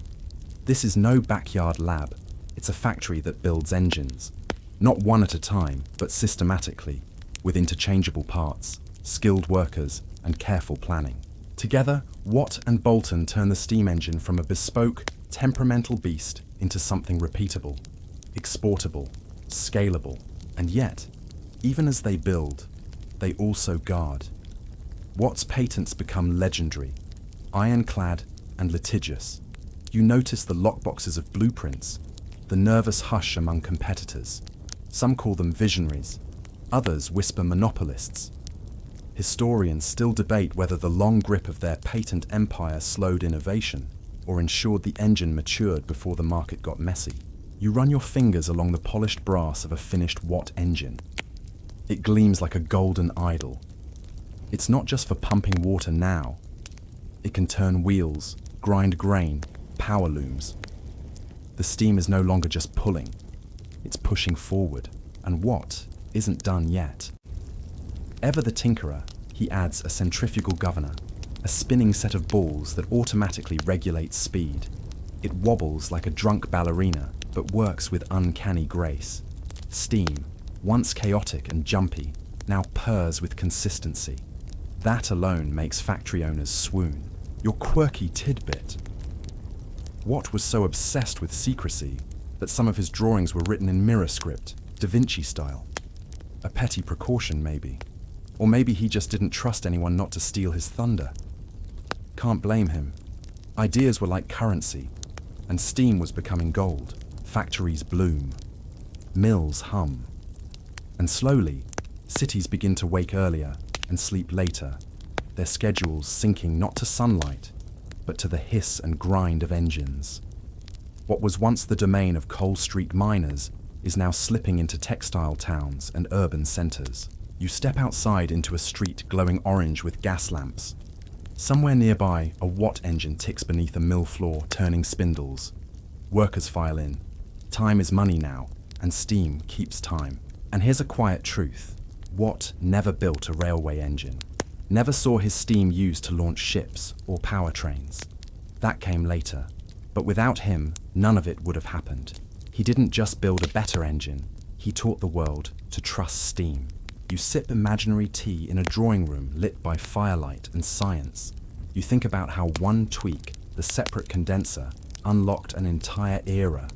A: This is no backyard lab. It's a factory that builds engines. Not one at a time, but systematically, with interchangeable parts, skilled workers, and careful planning. Together, Watt and Bolton turn the steam engine from a bespoke, temperamental beast into something repeatable, exportable, scalable, and yet, even as they build, they also guard. Watt's patents become legendary, ironclad and litigious. You notice the lockboxes of blueprints, the nervous hush among competitors. Some call them visionaries, others whisper monopolists. Historians still debate whether the long grip of their patent empire slowed innovation or ensured the engine matured before the market got messy. You run your fingers along the polished brass of a finished Watt engine. It gleams like a golden idol. It's not just for pumping water now. It can turn wheels, grind grain, power looms. The steam is no longer just pulling. It's pushing forward, and Watt isn't done yet. Ever the tinkerer, he adds a centrifugal governor, a spinning set of balls that automatically regulates speed. It wobbles like a drunk ballerina, but works with uncanny grace. Steam, once chaotic and jumpy, now purrs with consistency. That alone makes factory owners swoon. Your quirky tidbit. Watt was so obsessed with secrecy that some of his drawings were written in mirror script, Da Vinci style. A petty precaution, maybe. Or maybe he just didn't trust anyone not to steal his thunder. Can't blame him. Ideas were like currency, and steam was becoming gold. Factories bloom. Mills hum. And slowly, cities begin to wake earlier and sleep later, their schedules syncing not to sunlight, but to the hiss and grind of engines. What was once the domain of coal street miners is now slipping into textile towns and urban centers. You step outside into a street glowing orange with gas lamps. Somewhere nearby, a Watt engine ticks beneath a mill floor, turning spindles. Workers file in. Time is money now, and steam keeps time. And here's a quiet truth. Watt never built a railway engine. Never saw his steam used to launch ships or power trains. That came later. But without him, none of it would have happened. He didn't just build a better engine, he taught the world to trust steam. You sip imaginary tea in a drawing room lit by firelight and science. You think about how one tweak, the separate condenser, unlocked an entire era.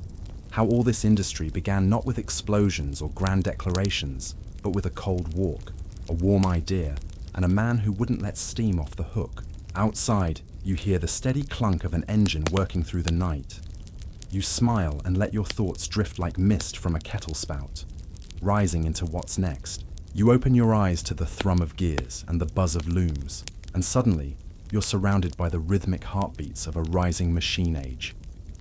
A: How all this industry began not with explosions or grand declarations, but with a cold walk, a warm idea, and a man who wouldn't let steam off the hook. Outside, you hear the steady clunk of an engine working through the night. You smile and let your thoughts drift like mist from a kettle spout, rising into what's next. You open your eyes to the thrum of gears and the buzz of looms, and suddenly, you're surrounded by the rhythmic heartbeats of a rising machine age.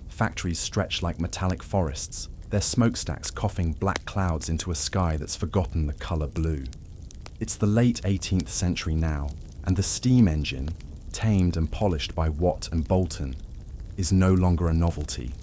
A: Factories stretch like metallic forests, their smokestacks coughing black clouds into a sky that's forgotten the color blue. It's the late 18th century now, and the steam engine, tamed and polished by Watt and Bolton, is no longer a novelty.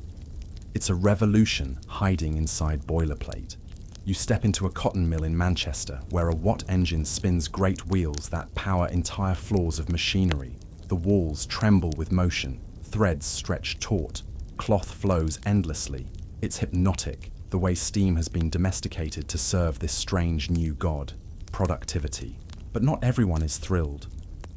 A: It's a revolution hiding inside boilerplate. You step into a cotton mill in Manchester, where a Watt engine spins great wheels that power entire floors of machinery. The walls tremble with motion, threads stretch taut, cloth flows endlessly. It's hypnotic, the way steam has been domesticated to serve this strange new god, productivity. But not everyone is thrilled.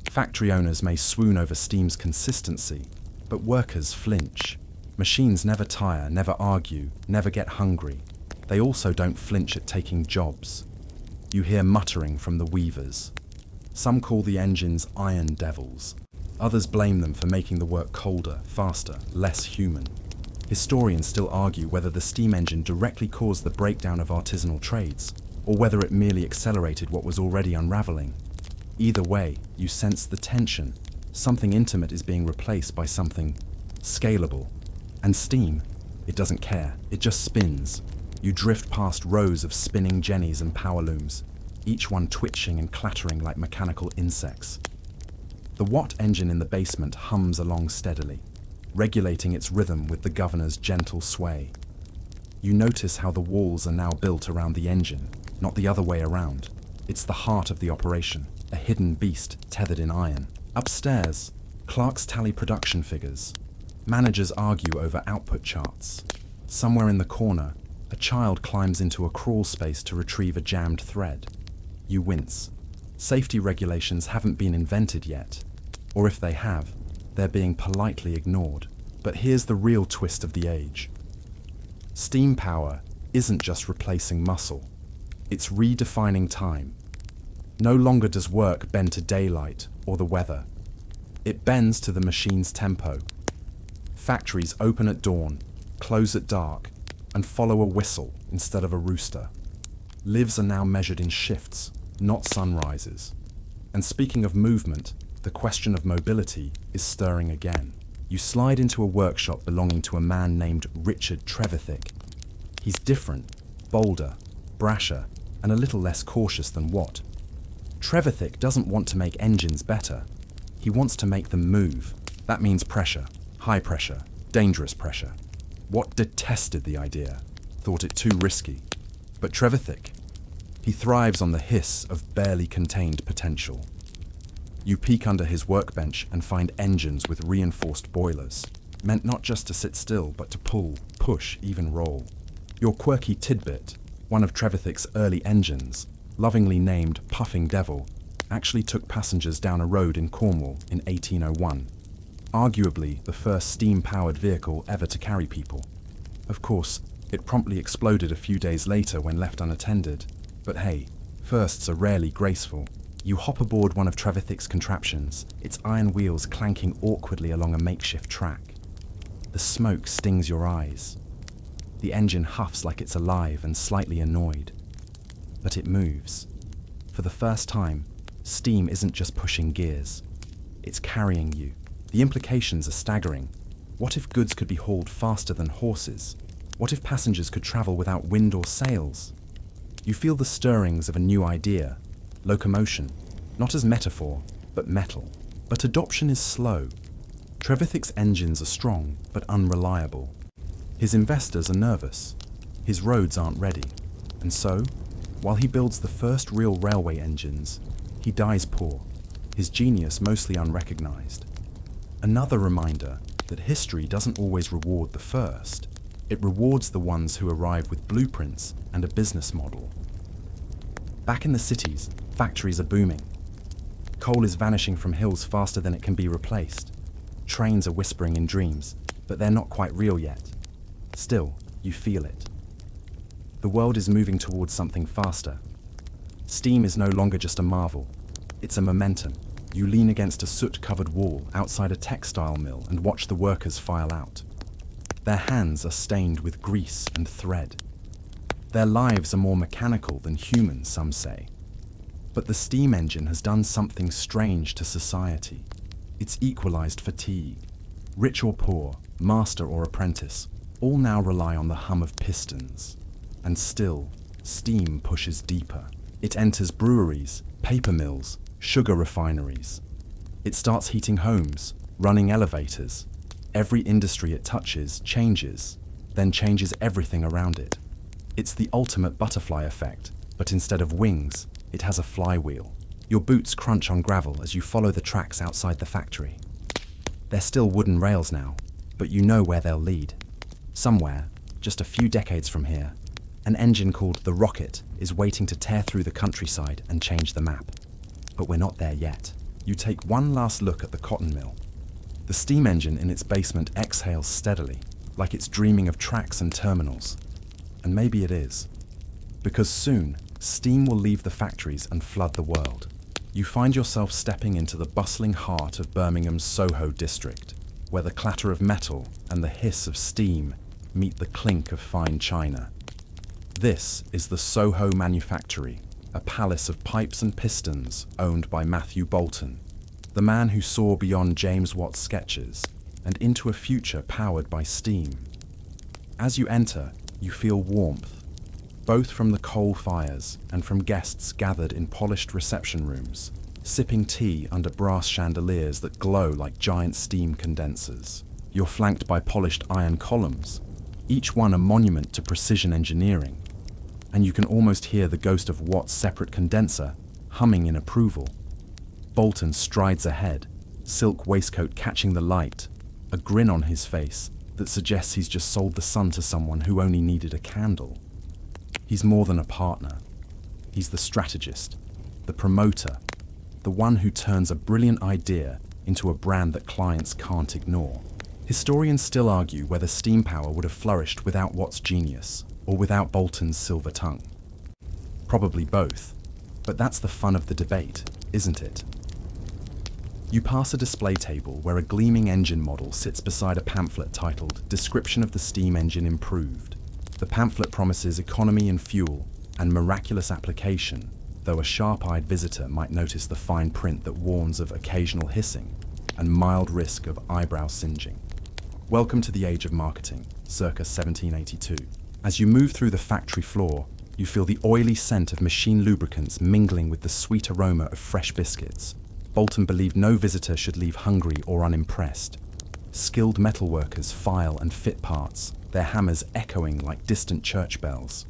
A: Factory owners may swoon over steam's consistency, but workers flinch. Machines never tire, never argue, never get hungry. They also don't flinch at taking jobs. You hear muttering from the weavers. Some call the engines iron devils. Others blame them for making the work colder, faster, less human. Historians still argue whether the steam engine directly caused the breakdown of artisanal trades, or whether it merely accelerated what was already unraveling. Either way, you sense the tension. Something intimate is being replaced by something scalable. And steam, it doesn't care, it just spins. You drift past rows of spinning jennies and power looms, each one twitching and clattering like mechanical insects. The Watt engine in the basement hums along steadily, regulating its rhythm with the governor's gentle sway. You notice how the walls are now built around the engine, not the other way around. It's the heart of the operation, a hidden beast tethered in iron. Upstairs, clerks tally production figures. Managers argue over output charts. Somewhere in the corner, a child climbs into a crawl space to retrieve a jammed thread. You wince. Safety regulations haven't been invented yet, or if they have, they're being politely ignored. But here's the real twist of the age. Steam power isn't just replacing muscle, it's redefining time. No longer does work bend to daylight or the weather. It bends to the machine's tempo. Factories open at dawn, close at dark, and follow a whistle instead of a rooster. Lives are now measured in shifts, not sunrises. And speaking of movement, the question of mobility is stirring again. You slide into a workshop belonging to a man named Richard Trevithick. He's different, bolder, brasher, and a little less cautious than Watt. Trevithick doesn't want to make engines better. He wants to make them move. That means pressure, high pressure, dangerous pressure. Watt detested the idea, thought it too risky. But Trevithick, he thrives on the hiss of barely contained potential. You peek under his workbench and find engines with reinforced boilers, meant not just to sit still, but to pull, push, even roll. Your quirky tidbit, one of Trevithick's early engines, lovingly named Puffing Devil, actually took passengers down a road in Cornwall in 1801. Arguably the first steam-powered vehicle ever to carry people. Of course, it promptly exploded a few days later when left unattended. But hey, firsts are rarely graceful. You hop aboard one of Trevithick's contraptions, its iron wheels clanking awkwardly along a makeshift track. The smoke stings your eyes. The engine huffs like it's alive and slightly annoyed. But it moves. For the first time, steam isn't just pushing gears. It's carrying you. The implications are staggering. What if goods could be hauled faster than horses? What if passengers could travel without wind or sails? You feel the stirrings of a new idea. Locomotion, not as metaphor, but metal. But adoption is slow. Trevithick's engines are strong, but unreliable. His investors are nervous. His roads aren't ready. And so, while he builds the first real railway engines, he dies poor, his genius mostly unrecognized. Another reminder that history doesn't always reward the first. It rewards the ones who arrive with blueprints and a business model. Back in the cities, factories are booming. Coal is vanishing from hills faster than it can be replaced. Trains are whispering in dreams, but they're not quite real yet. Still, you feel it. The world is moving towards something faster. Steam is no longer just a marvel. It's a momentum. You lean against a soot-covered wall outside a textile mill and watch the workers file out. Their hands are stained with grease and thread. Their lives are more mechanical than human, some say. But the steam engine has done something strange to society. It's equalized fatigue. Rich or poor, master or apprentice, all now rely on the hum of pistons. And still, steam pushes deeper. It enters breweries, paper mills, sugar refineries. It starts heating homes, running elevators. Every industry it touches changes, then changes everything around it. It's the ultimate butterfly effect, but instead of wings, it has a flywheel. Your boots crunch on gravel as you follow the tracks outside the factory. They're still wooden rails now, but you know where they'll lead. Somewhere, just a few decades from here, an engine called the Rocket is waiting to tear through the countryside and change the map. But we're not there yet. You take one last look at the cotton mill. The steam engine in its basement exhales steadily, like it's dreaming of tracks and terminals. And maybe it is. Because soon, steam will leave the factories and flood the world. You find yourself stepping into the bustling heart of Birmingham's Soho district, where the clatter of metal and the hiss of steam meet the clink of fine china. This is the Soho Manufactory, a palace of pipes and pistons owned by Matthew Bolton, the man who saw beyond James Watt's sketches and into a future powered by steam. As you enter, you feel warmth, both from the coal fires and from guests gathered in polished reception rooms, sipping tea under brass chandeliers that glow like giant steam condensers. You're flanked by polished iron columns, each one a monument to precision engineering, and you can almost hear the ghost of Watt's separate condenser humming in approval. Bolton strides ahead, silk waistcoat catching the light, a grin on his face that suggests he's just sold the sun to someone who only needed a candle. He's more than a partner. He's the strategist, the promoter, the one who turns a brilliant idea into a brand that clients can't ignore. Historians still argue whether steam power would have flourished without Watt's genius or without Bolton's silver tongue. Probably both, but that's the fun of the debate, isn't it? You pass a display table where a gleaming engine model sits beside a pamphlet titled Description of the Steam Engine Improved. The pamphlet promises economy in fuel and miraculous application, though a sharp-eyed visitor might notice the fine print that warns of occasional hissing and mild risk of eyebrow singeing. Welcome to the age of marketing, circa 1782. As you move through the factory floor, you feel the oily scent of machine lubricants mingling with the sweet aroma of fresh biscuits. Bolton believed no visitor should leave hungry or unimpressed. Skilled metalworkers file and fit parts, their hammers echoing like distant church bells.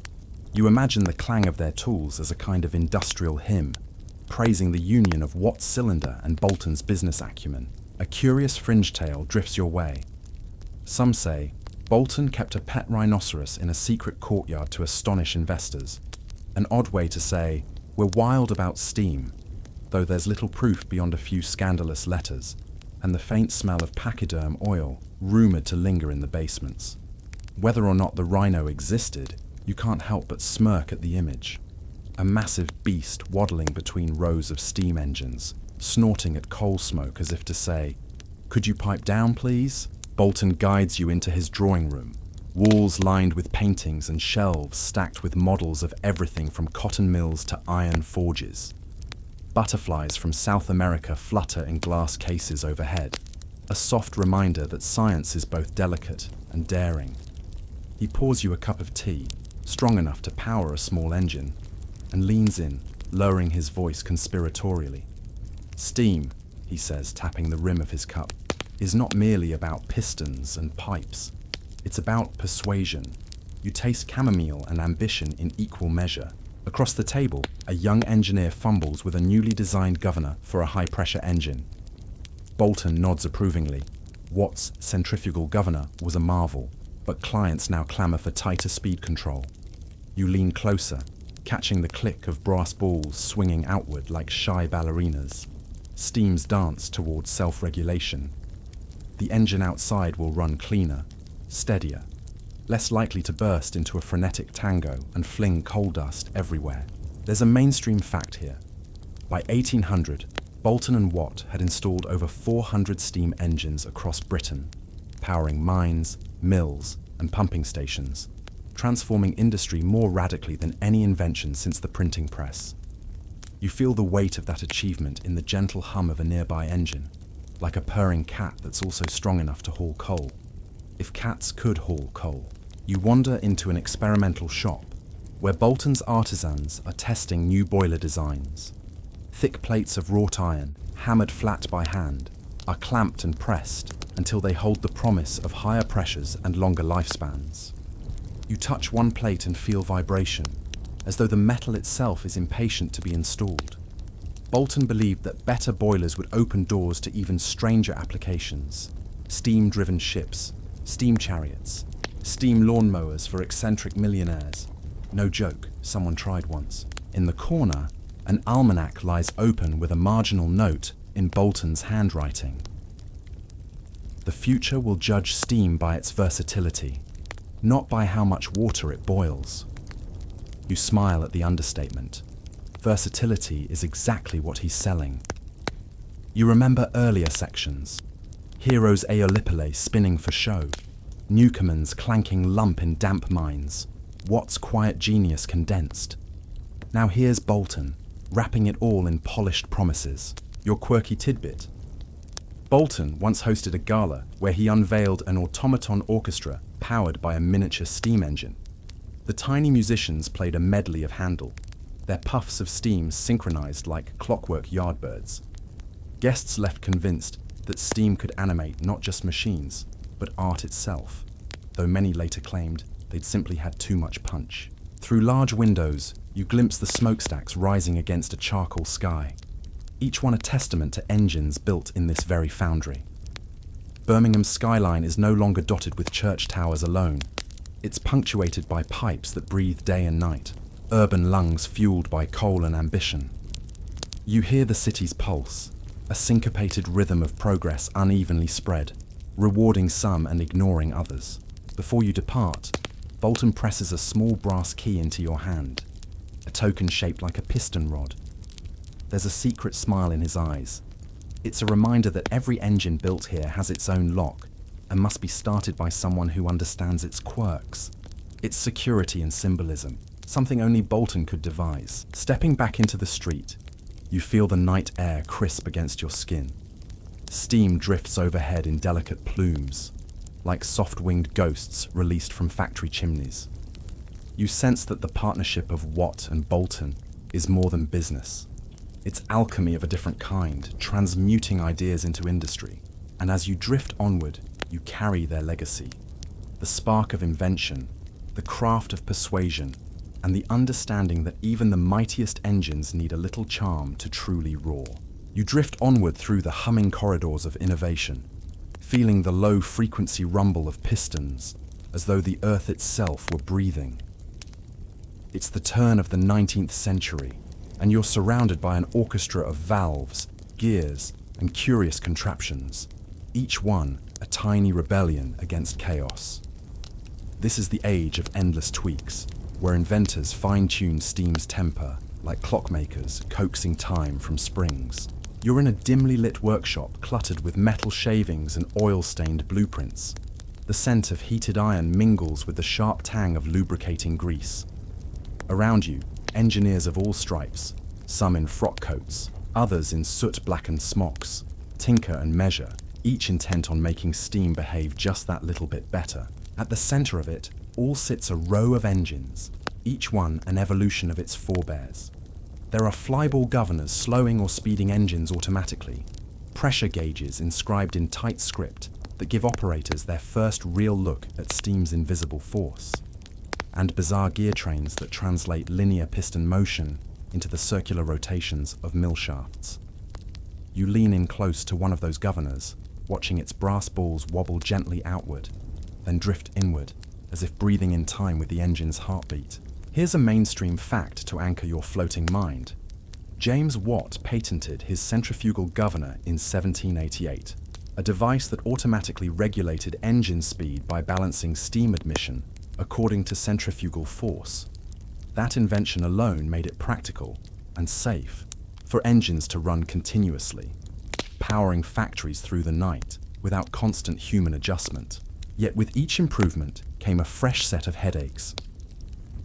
A: You imagine the clang of their tools as a kind of industrial hymn, praising the union of Watt's cylinder and Bolton's business acumen. A curious fringe tale drifts your way. Some say Bolton kept a pet rhinoceros in a secret courtyard to astonish investors. An odd way to say, we're wild about steam, though there's little proof beyond a few scandalous letters, and the faint smell of pachyderm oil rumoured to linger in the basements. Whether or not the rhino existed, you can't help but smirk at the image. A massive beast waddling between rows of steam engines, snorting at coal smoke as if to say, "Could you pipe down, please?" Bolton guides you into his drawing room, walls lined with paintings and shelves stacked with models of everything from cotton mills to iron forges. Butterflies from South America flutter in glass cases overhead, a soft reminder that science is both delicate and daring. He pours you a cup of tea, strong enough to power a small engine, and leans in, lowering his voice conspiratorially. Steam, he says, tapping the rim of his cup, is not merely about pistons and pipes. It's about persuasion. You taste chamomile and ambition in equal measure. Across the table, a young engineer fumbles with a newly designed governor for a high-pressure engine. Bolton nods approvingly. Watt's centrifugal governor was a marvel, but clients now clamour for tighter speed control. You lean closer, catching the click of brass balls swinging outward like shy ballerinas. Steams dance towards self-regulation. The engine outside will run cleaner, steadier, less likely to burst into a frenetic tango and fling coal dust everywhere. There's a mainstream fact here. By 1800, Bolton and Watt had installed over 400 steam engines across Britain, powering mines, mills, and pumping stations, transforming industry more radically than any invention since the printing press. You feel the weight of that achievement in the gentle hum of a nearby engine, like a purring cat that's also strong enough to haul coal. If cats could haul coal. You wander into an experimental shop, where Bolton's artisans are testing new boiler designs. Thick plates of wrought iron, hammered flat by hand, are clamped and pressed until they hold the promise of higher pressures and longer lifespans. You touch one plate and feel vibration, as though the metal itself is impatient to be installed. Bolton believed that better boilers would open doors to even stranger applications. Steam-driven ships, steam chariots, steam lawnmowers for eccentric millionaires. No joke, someone tried once. In the corner, an almanac lies open with a marginal note in Bolton's handwriting. The future will judge steam by its versatility, not by how much water it boils. You smile at the understatement. Versatility is exactly what he's selling. You remember earlier sections. Heroes Aeolipile spinning for show. Newcomen's clanking lump in damp mines. Watt's quiet genius condensed. Now here's Bolton, wrapping it all in polished promises. Your quirky tidbit. Bolton once hosted a gala where he unveiled an automaton orchestra powered by a miniature steam engine. The tiny musicians played a medley of Handel, their puffs of steam synchronized like clockwork yardbirds. Guests left convinced that steam could animate not just machines, but art itself, though many later claimed they'd simply had too much punch. Through large windows, You glimpse the smokestacks rising against a charcoal sky, each one a testament to engines built in this very foundry. Birmingham's skyline is no longer dotted with church towers alone. It's punctuated by pipes that breathe day and night, urban lungs fueled by coal and ambition. You hear the city's pulse, a syncopated rhythm of progress unevenly spread, rewarding some and ignoring others. Before you depart, Bolton presses a small brass key into your hand, a token shaped like a piston rod. There's a secret smile in his eyes. It's a reminder that every engine built here has its own lock and must be started by someone who understands its quirks, its security and symbolism, something only Bolton could devise. Stepping back into the street, you feel the night air crisp against your skin. Steam drifts overhead in delicate plumes, like soft-winged ghosts released from factory chimneys. You sense that the partnership of Watt and Bolton is more than business. It's alchemy of a different kind, transmuting ideas into industry. And as you drift onward, you carry their legacy. The spark of invention, the craft of persuasion, and the understanding that even the mightiest engines need a little charm to truly roar. You drift onward through the humming corridors of innovation, feeling the low-frequency rumble of pistons, as though the earth itself were breathing. It's the turn of the 19th century, and you're surrounded by an orchestra of valves, gears, and curious contraptions, each one a tiny rebellion against chaos. This is the age of endless tweaks, where inventors fine-tune steam's temper, like clockmakers coaxing time from springs. You're in a dimly lit workshop cluttered with metal shavings and oil-stained blueprints. The scent of heated iron mingles with the sharp tang of lubricating grease. Around you, engineers of all stripes, some in frock coats, others in soot-blackened smocks, tinker and measure, each intent on making steam behave just that little bit better. At the center of it, all sits a row of engines, each one an evolution of its forebears. There are flyball governors slowing or speeding engines automatically, pressure gauges inscribed in tight script that give operators their first real look at steam's invisible force, and bizarre gear trains that translate linear piston motion into the circular rotations of mill shafts. You lean in close to one of those governors, watching its brass balls wobble gently outward, then drift inward, as if breathing in time with the engine's heartbeat. Here's a mainstream fact to anchor your floating mind. James Watt patented his centrifugal governor in 1788, a device that automatically regulated engine speed by balancing steam admission according to centrifugal force. That invention alone made it practical and safe for engines to run continuously, powering factories through the night without constant human adjustment. Yet with each improvement came a fresh set of headaches.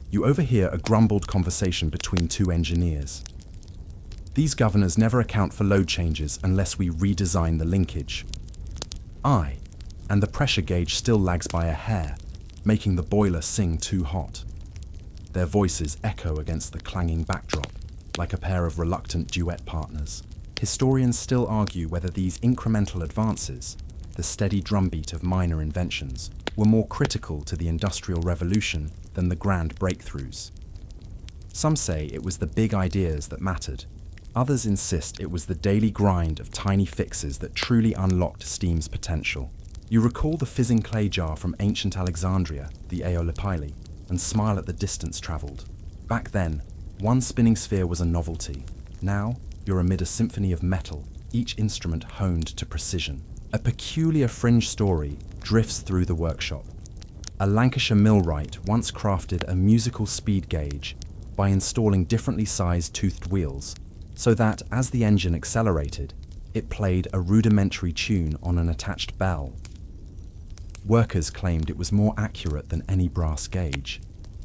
A: You overhear a grumbled conversation between two engineers. These governors never account for load changes unless we redesign the linkage. And the pressure gauge still lags by a hair, making the boiler sing too hot. Their voices echo against the clanging backdrop, like a pair of reluctant duet partners. Historians still argue whether these incremental advances, the steady drumbeat of minor inventions, were more critical to the Industrial Revolution than the grand breakthroughs. Some say it was the big ideas that mattered. Others insist it was the daily grind of tiny fixes that truly unlocked steam's potential. You recall the fizzing clay jar from ancient Alexandria, the Aeolipile, and smile at the distance travelled. Back then, one spinning sphere was a novelty. Now, you're amid a symphony of metal, each instrument honed to precision. A peculiar fringe story drifts through the workshop. A Lancashire millwright once crafted a musical speed gauge by installing differently sized toothed wheels, so that as the engine accelerated, it played a rudimentary tune on an attached bell. Workers claimed it was more accurate than any brass gauge,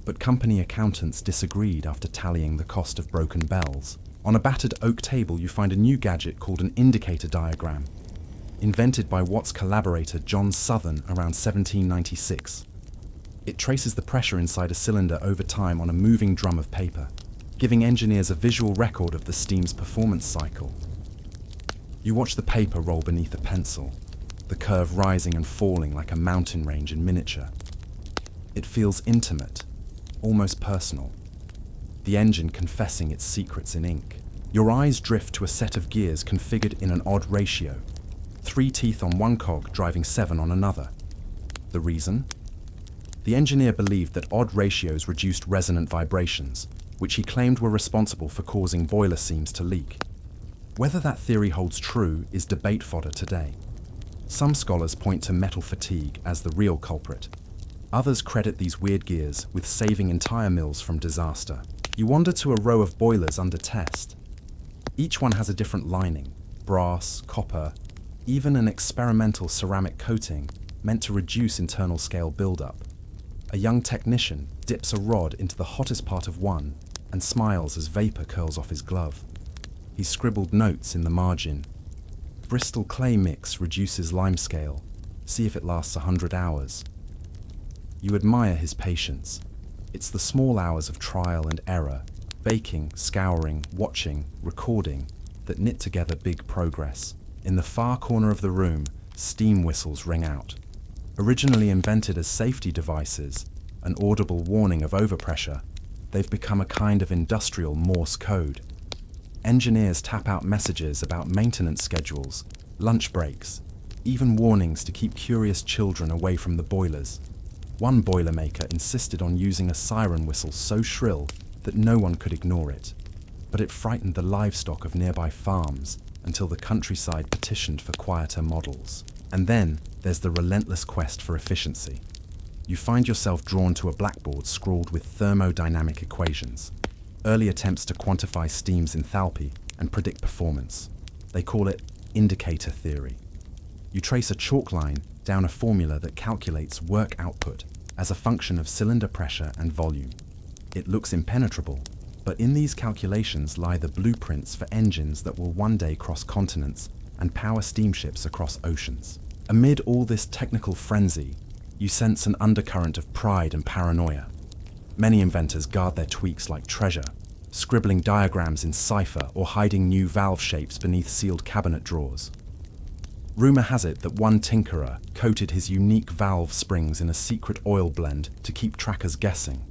A: but company accountants disagreed after tallying the cost of broken bells. On a battered oak table, you find a new gadget called an indicator diagram, invented by Watt's collaborator John Southern around 1796. It traces the pressure inside a cylinder over time on a moving drum of paper, giving engineers a visual record of the steam's performance cycle. You watch the paper roll beneath a pencil, the curve rising and falling like a mountain range in miniature. It feels intimate, almost personal. the engine confessing its secrets in ink. Your eyes drift to a set of gears configured in an odd ratio. 3 teeth on one cog driving 7 on another. The reason? The engineer believed that odd ratios reduced resonant vibrations, which he claimed were responsible for causing boiler seams to leak. Whether that theory holds true is debate fodder today. Some scholars point to metal fatigue as the real culprit. Others credit these weird gears with saving entire mills from disaster. You wander to a row of boilers under test. Each one has a different lining: brass, copper, even an experimental ceramic coating meant to reduce internal scale buildup. A young technician dips a rod into the hottest part of one and smiles as vapor curls off his glove. He scribbled notes in the margin. Bristol clay mix reduces limescale. See if it lasts 100 hours. You admire his patience. It's the small hours of trial and error, baking, scouring, watching, recording, that knit together big progress. In the far corner of the room, steam whistles ring out. Originally invented as safety devices, an audible warning of overpressure, they've become a kind of industrial Morse code. Engineers tap out messages about maintenance schedules, lunch breaks, even warnings to keep curious children away from the boilers. One boilermaker insisted on using a siren whistle so shrill that no one could ignore it, but it frightened the livestock of nearby farms until the countryside petitioned for quieter models. And then there's the relentless quest for efficiency. You find yourself drawn to a blackboard scrawled with thermodynamic equations, early attempts to quantify steam's enthalpy and predict performance. They call it indicator theory. You trace a chalk line down a formula that calculates work output as a function of cylinder pressure and volume. It looks impenetrable, but in these calculations lie the blueprints for engines that will one day cross continents and power steamships across oceans. Amid all this technical frenzy, you sense an undercurrent of pride and paranoia. Many inventors guard their tweaks like treasure, scribbling diagrams in cipher or hiding new valve shapes beneath sealed cabinet drawers. Rumor has it that one tinkerer coated his unique valve springs in a secret oil blend to keep trackers guessing,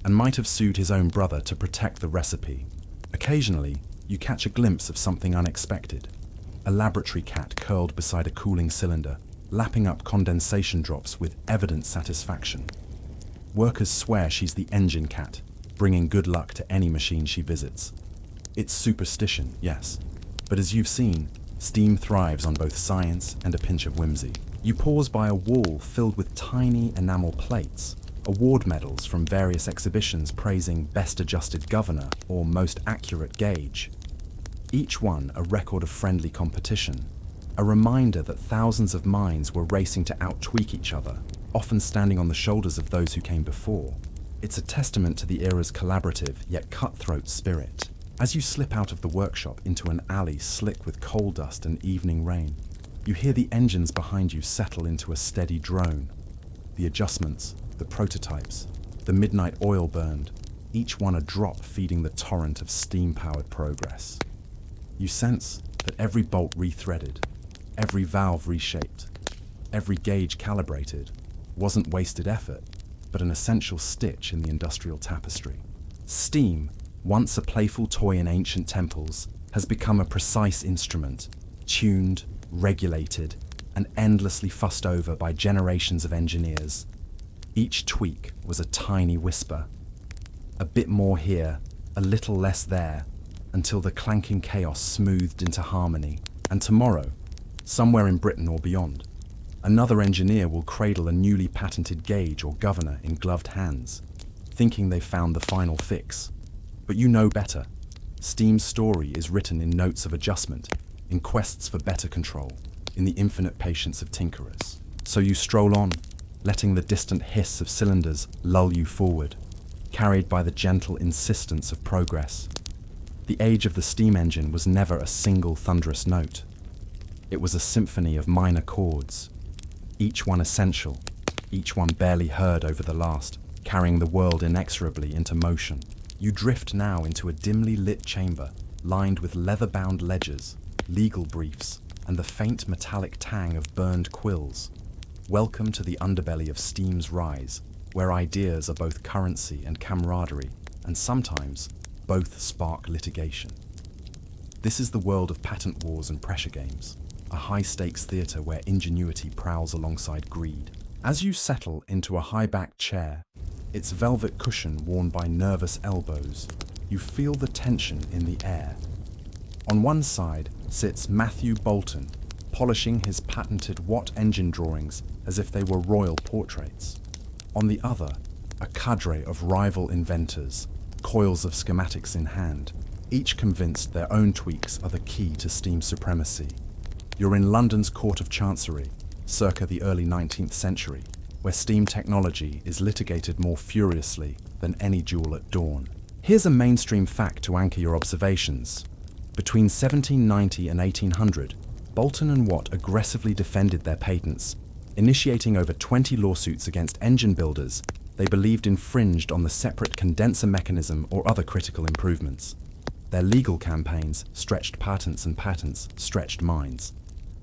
A: and might have sued his own brother to protect the recipe. Occasionally, you catch a glimpse of something unexpected. A laboratory cat curled beside a cooling cylinder, lapping up condensation drops with evident satisfaction. Workers swear she's the engine cat, bringing good luck to any machine she visits. It's superstition, yes, but as you've seen, steam thrives on both science and a pinch of whimsy. You pause by a wall filled with tiny enamel plates, award medals from various exhibitions praising Best Adjusted Governor or Most Accurate Gauge. Each one a record of friendly competition, a reminder that thousands of minds were racing to out-tweak each other, often standing on the shoulders of those who came before. It's a testament to the era's collaborative yet cutthroat spirit. As you slip out of the workshop into an alley slick with coal dust and evening rain, you hear the engines behind you settle into a steady drone. The adjustments, the prototypes, the midnight oil burned, each one a drop feeding the torrent of steam-powered progress. You sense that every bolt rethreaded, every valve reshaped, every gauge calibrated wasn't wasted effort, but an essential stitch in the industrial tapestry. Steam, once a playful toy in ancient temples, has become a precise instrument, tuned, regulated, and endlessly fussed over by generations of engineers. Each tweak was a tiny whisper. A bit more here, a little less there, until the clanking chaos smoothed into harmony. And tomorrow, somewhere in Britain or beyond, another engineer will cradle a newly patented gauge or governor in gloved hands, thinking they've found the final fix. But you know better. Steam's story is written in notes of adjustment, in quests for better control, in the infinite patience of tinkerers. So you stroll on, letting the distant hiss of cylinders lull you forward, carried by the gentle insistence of progress. The age of the steam engine was never a single thunderous note. It was a symphony of minor chords, each one essential, each one barely heard over the last, carrying the world inexorably into motion. You drift now into a dimly lit chamber, lined with leather-bound ledgers, legal briefs, and the faint metallic tang of burned quills. Welcome to the underbelly of steam's rise, where ideas are both currency and camaraderie, and sometimes both spark litigation. This is the world of patent wars and pressure games, a high-stakes theatre where ingenuity prowls alongside greed. As you settle into a high-backed chair, its velvet cushion worn by nervous elbows, you feel the tension in the air. On one side sits Matthew Boulton, polishing his patented Watt engine drawings as if they were royal portraits. On the other, a cadre of rival inventors, coils of schematics in hand, each convinced their own tweaks are the key to steam supremacy. You're in London's Court of Chancery, circa the early 19th century, where steam technology is litigated more furiously than any duel at dawn. Here's a mainstream fact to anchor your observations. Between 1790 and 1800, Boulton and Watt aggressively defended their patents, initiating over 20 lawsuits against engine builders they believed infringed on the separate condenser mechanism or other critical improvements. Their legal campaigns stretched patents and patents stretched minds.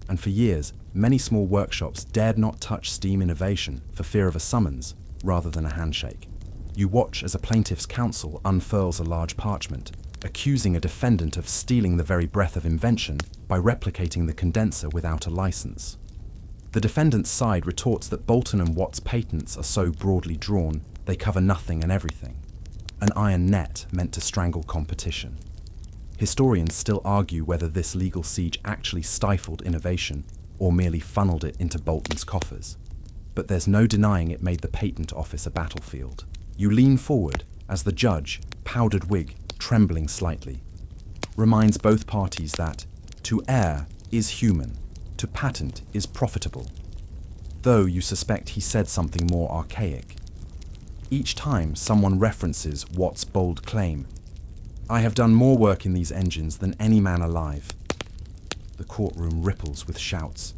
A: And for years, many small workshops dared not touch steam innovation for fear of a summons rather than a handshake. You watch as a plaintiff's counsel unfurls a large parchment, accusing a defendant of stealing the very breath of invention by replicating the condenser without a license. The defendant's side retorts that Boulton and Watt's patents are so broadly drawn they cover nothing and everything, an iron net meant to strangle competition. Historians still argue whether this legal siege actually stifled innovation or merely funneled it into Boulton's coffers. But there's no denying it made the patent office a battlefield. You lean forward as the judge, powdered wig, trembling slightly, reminds both parties that to err is human, to patent is profitable, though you suspect he said something more archaic. Each time someone references Watt's bold claim, "I have done more work in these engines than any man alive," the courtroom ripples with shouts.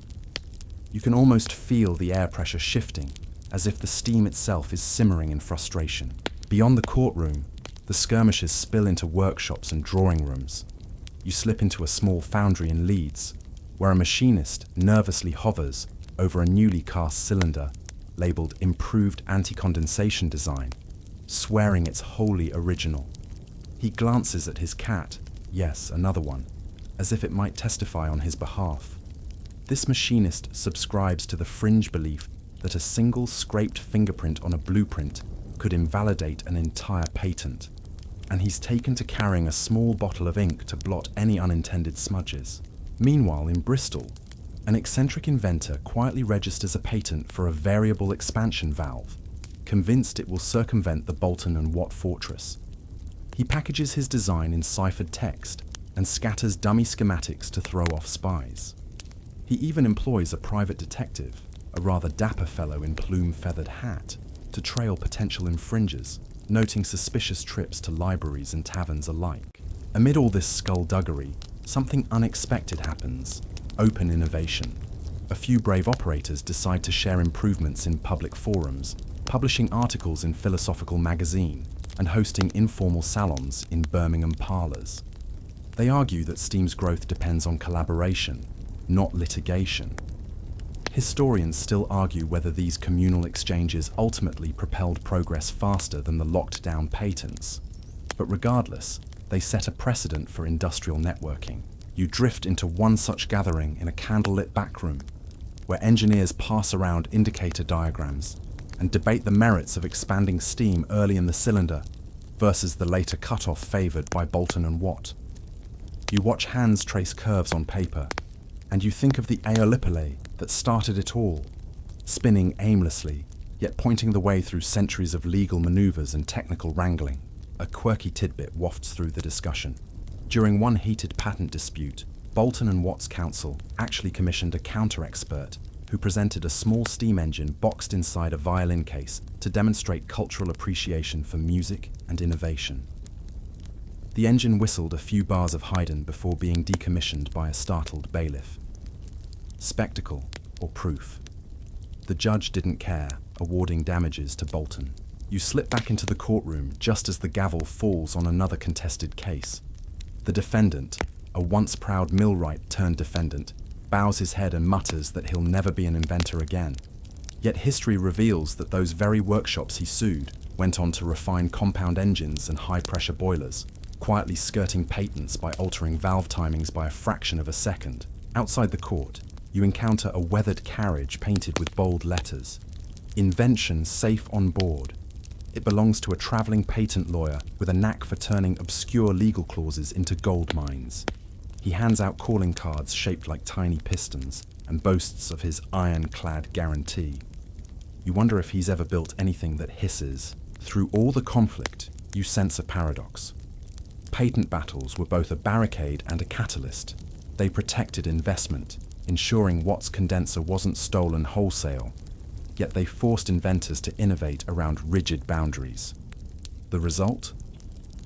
A: You can almost feel the air pressure shifting, as if the steam itself is simmering in frustration. Beyond the courtroom, the skirmishes spill into workshops and drawing rooms. You slip into a small foundry in Leeds, where a machinist nervously hovers over a newly cast cylinder labelled Improved Anti-Condensation Design, swearing it's wholly original. He glances at his cat, yes, another one, as if it might testify on his behalf. This machinist subscribes to the fringe belief that a single scraped fingerprint on a blueprint could invalidate an entire patent, and he's taken to carrying a small bottle of ink to blot any unintended smudges. Meanwhile, in Bristol, an eccentric inventor quietly registers a patent for a variable expansion valve, convinced it will circumvent the Boulton and Watt fortress. He packages his design in ciphered text and scatters dummy schematics to throw off spies. He even employs a private detective, a rather dapper fellow in plume-feathered hat, to trail potential infringers, noting suspicious trips to libraries and taverns alike. Amid all this skullduggery, something unexpected happens: open innovation. A few brave operators decide to share improvements in public forums, publishing articles in Philosophical magazine and hosting informal salons in Birmingham parlours. They argue that steam's growth depends on collaboration, not litigation. Historians still argue whether these communal exchanges ultimately propelled progress faster than the locked-down patents. But regardless, they set a precedent for industrial networking. You drift into one such gathering in a candlelit backroom, where engineers pass around indicator diagrams and debate the merits of expanding steam early in the cylinder versus the later cutoff favoured by Boulton and Watt. You watch hands trace curves on paper, and you think of the Aeolipile that started it all, spinning aimlessly, yet pointing the way through centuries of legal manoeuvres and technical wrangling. A quirky tidbit wafts through the discussion. During one heated patent dispute, Boulton and Watt's counsel actually commissioned a counter-expert who presented a small steam engine boxed inside a violin case to demonstrate cultural appreciation for music and innovation. The engine whistled a few bars of Haydn before being decommissioned by a startled bailiff. Spectacle or proof? The judge didn't care, awarding damages to Boulton. You slip back into the courtroom just as the gavel falls on another contested case. The defendant, a once proud millwright turned defendant, bows his head and mutters that he'll never be an inventor again. Yet history reveals that those very workshops he sued went on to refine compound engines and high-pressure boilers, quietly skirting patents by altering valve timings by a fraction of a second. Outside the court, you encounter a weathered carriage painted with bold letters. Invention safe on board. It belongs to a travelling patent lawyer with a knack for turning obscure legal clauses into gold mines. He hands out calling cards shaped like tiny pistons and boasts of his ironclad guarantee. You wonder if he's ever built anything that hisses. Through all the conflict, you sense a paradox. Patent battles were both a barricade and a catalyst. They protected investment, ensuring Watt's condenser wasn't stolen wholesale, yet they forced inventors to innovate around rigid boundaries. The result?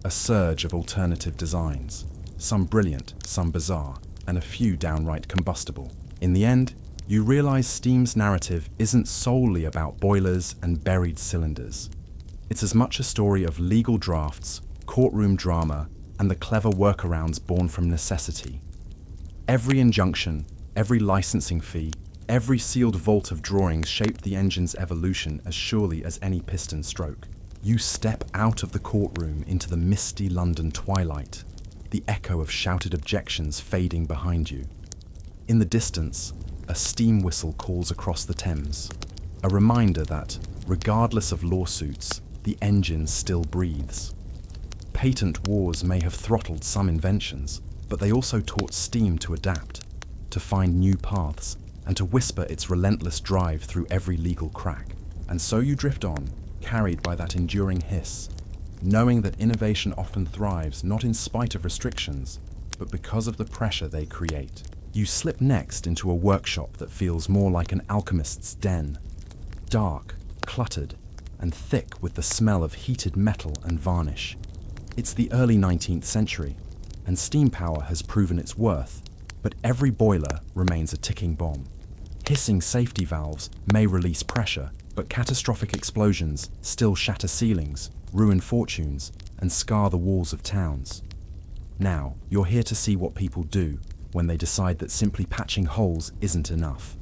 A: A surge of alternative designs, some brilliant, some bizarre, and a few downright combustible. In the end, you realize Steam's narrative isn't solely about boilers and buried cylinders. It's as much a story of legal drafts, courtroom drama, and the clever workarounds born from necessity. Every injunction, every licensing fee, every sealed vault of drawings shaped the engine's evolution as surely as any piston stroke. You step out of the courtroom into the misty London twilight, the echo of shouted objections fading behind you. In the distance, a steam whistle calls across the Thames, a reminder that, regardless of lawsuits, the engine still breathes. Patent wars may have throttled some inventions, but they also taught steam to adapt, to find new paths, and to whisper its relentless drive through every legal crack. And so you drift on, carried by that enduring hiss, knowing that innovation often thrives not in spite of restrictions, but because of the pressure they create. You slip next into a workshop that feels more like an alchemist's den, dark, cluttered, and thick with the smell of heated metal and varnish. It's the early 19th century, and steam power has proven its worth, but every boiler remains a ticking bomb. Hissing safety valves may release pressure, but catastrophic explosions still shatter ceilings, ruin fortunes, and scar the walls of towns. Now, you're here to see what people do when they decide that simply patching holes isn't enough.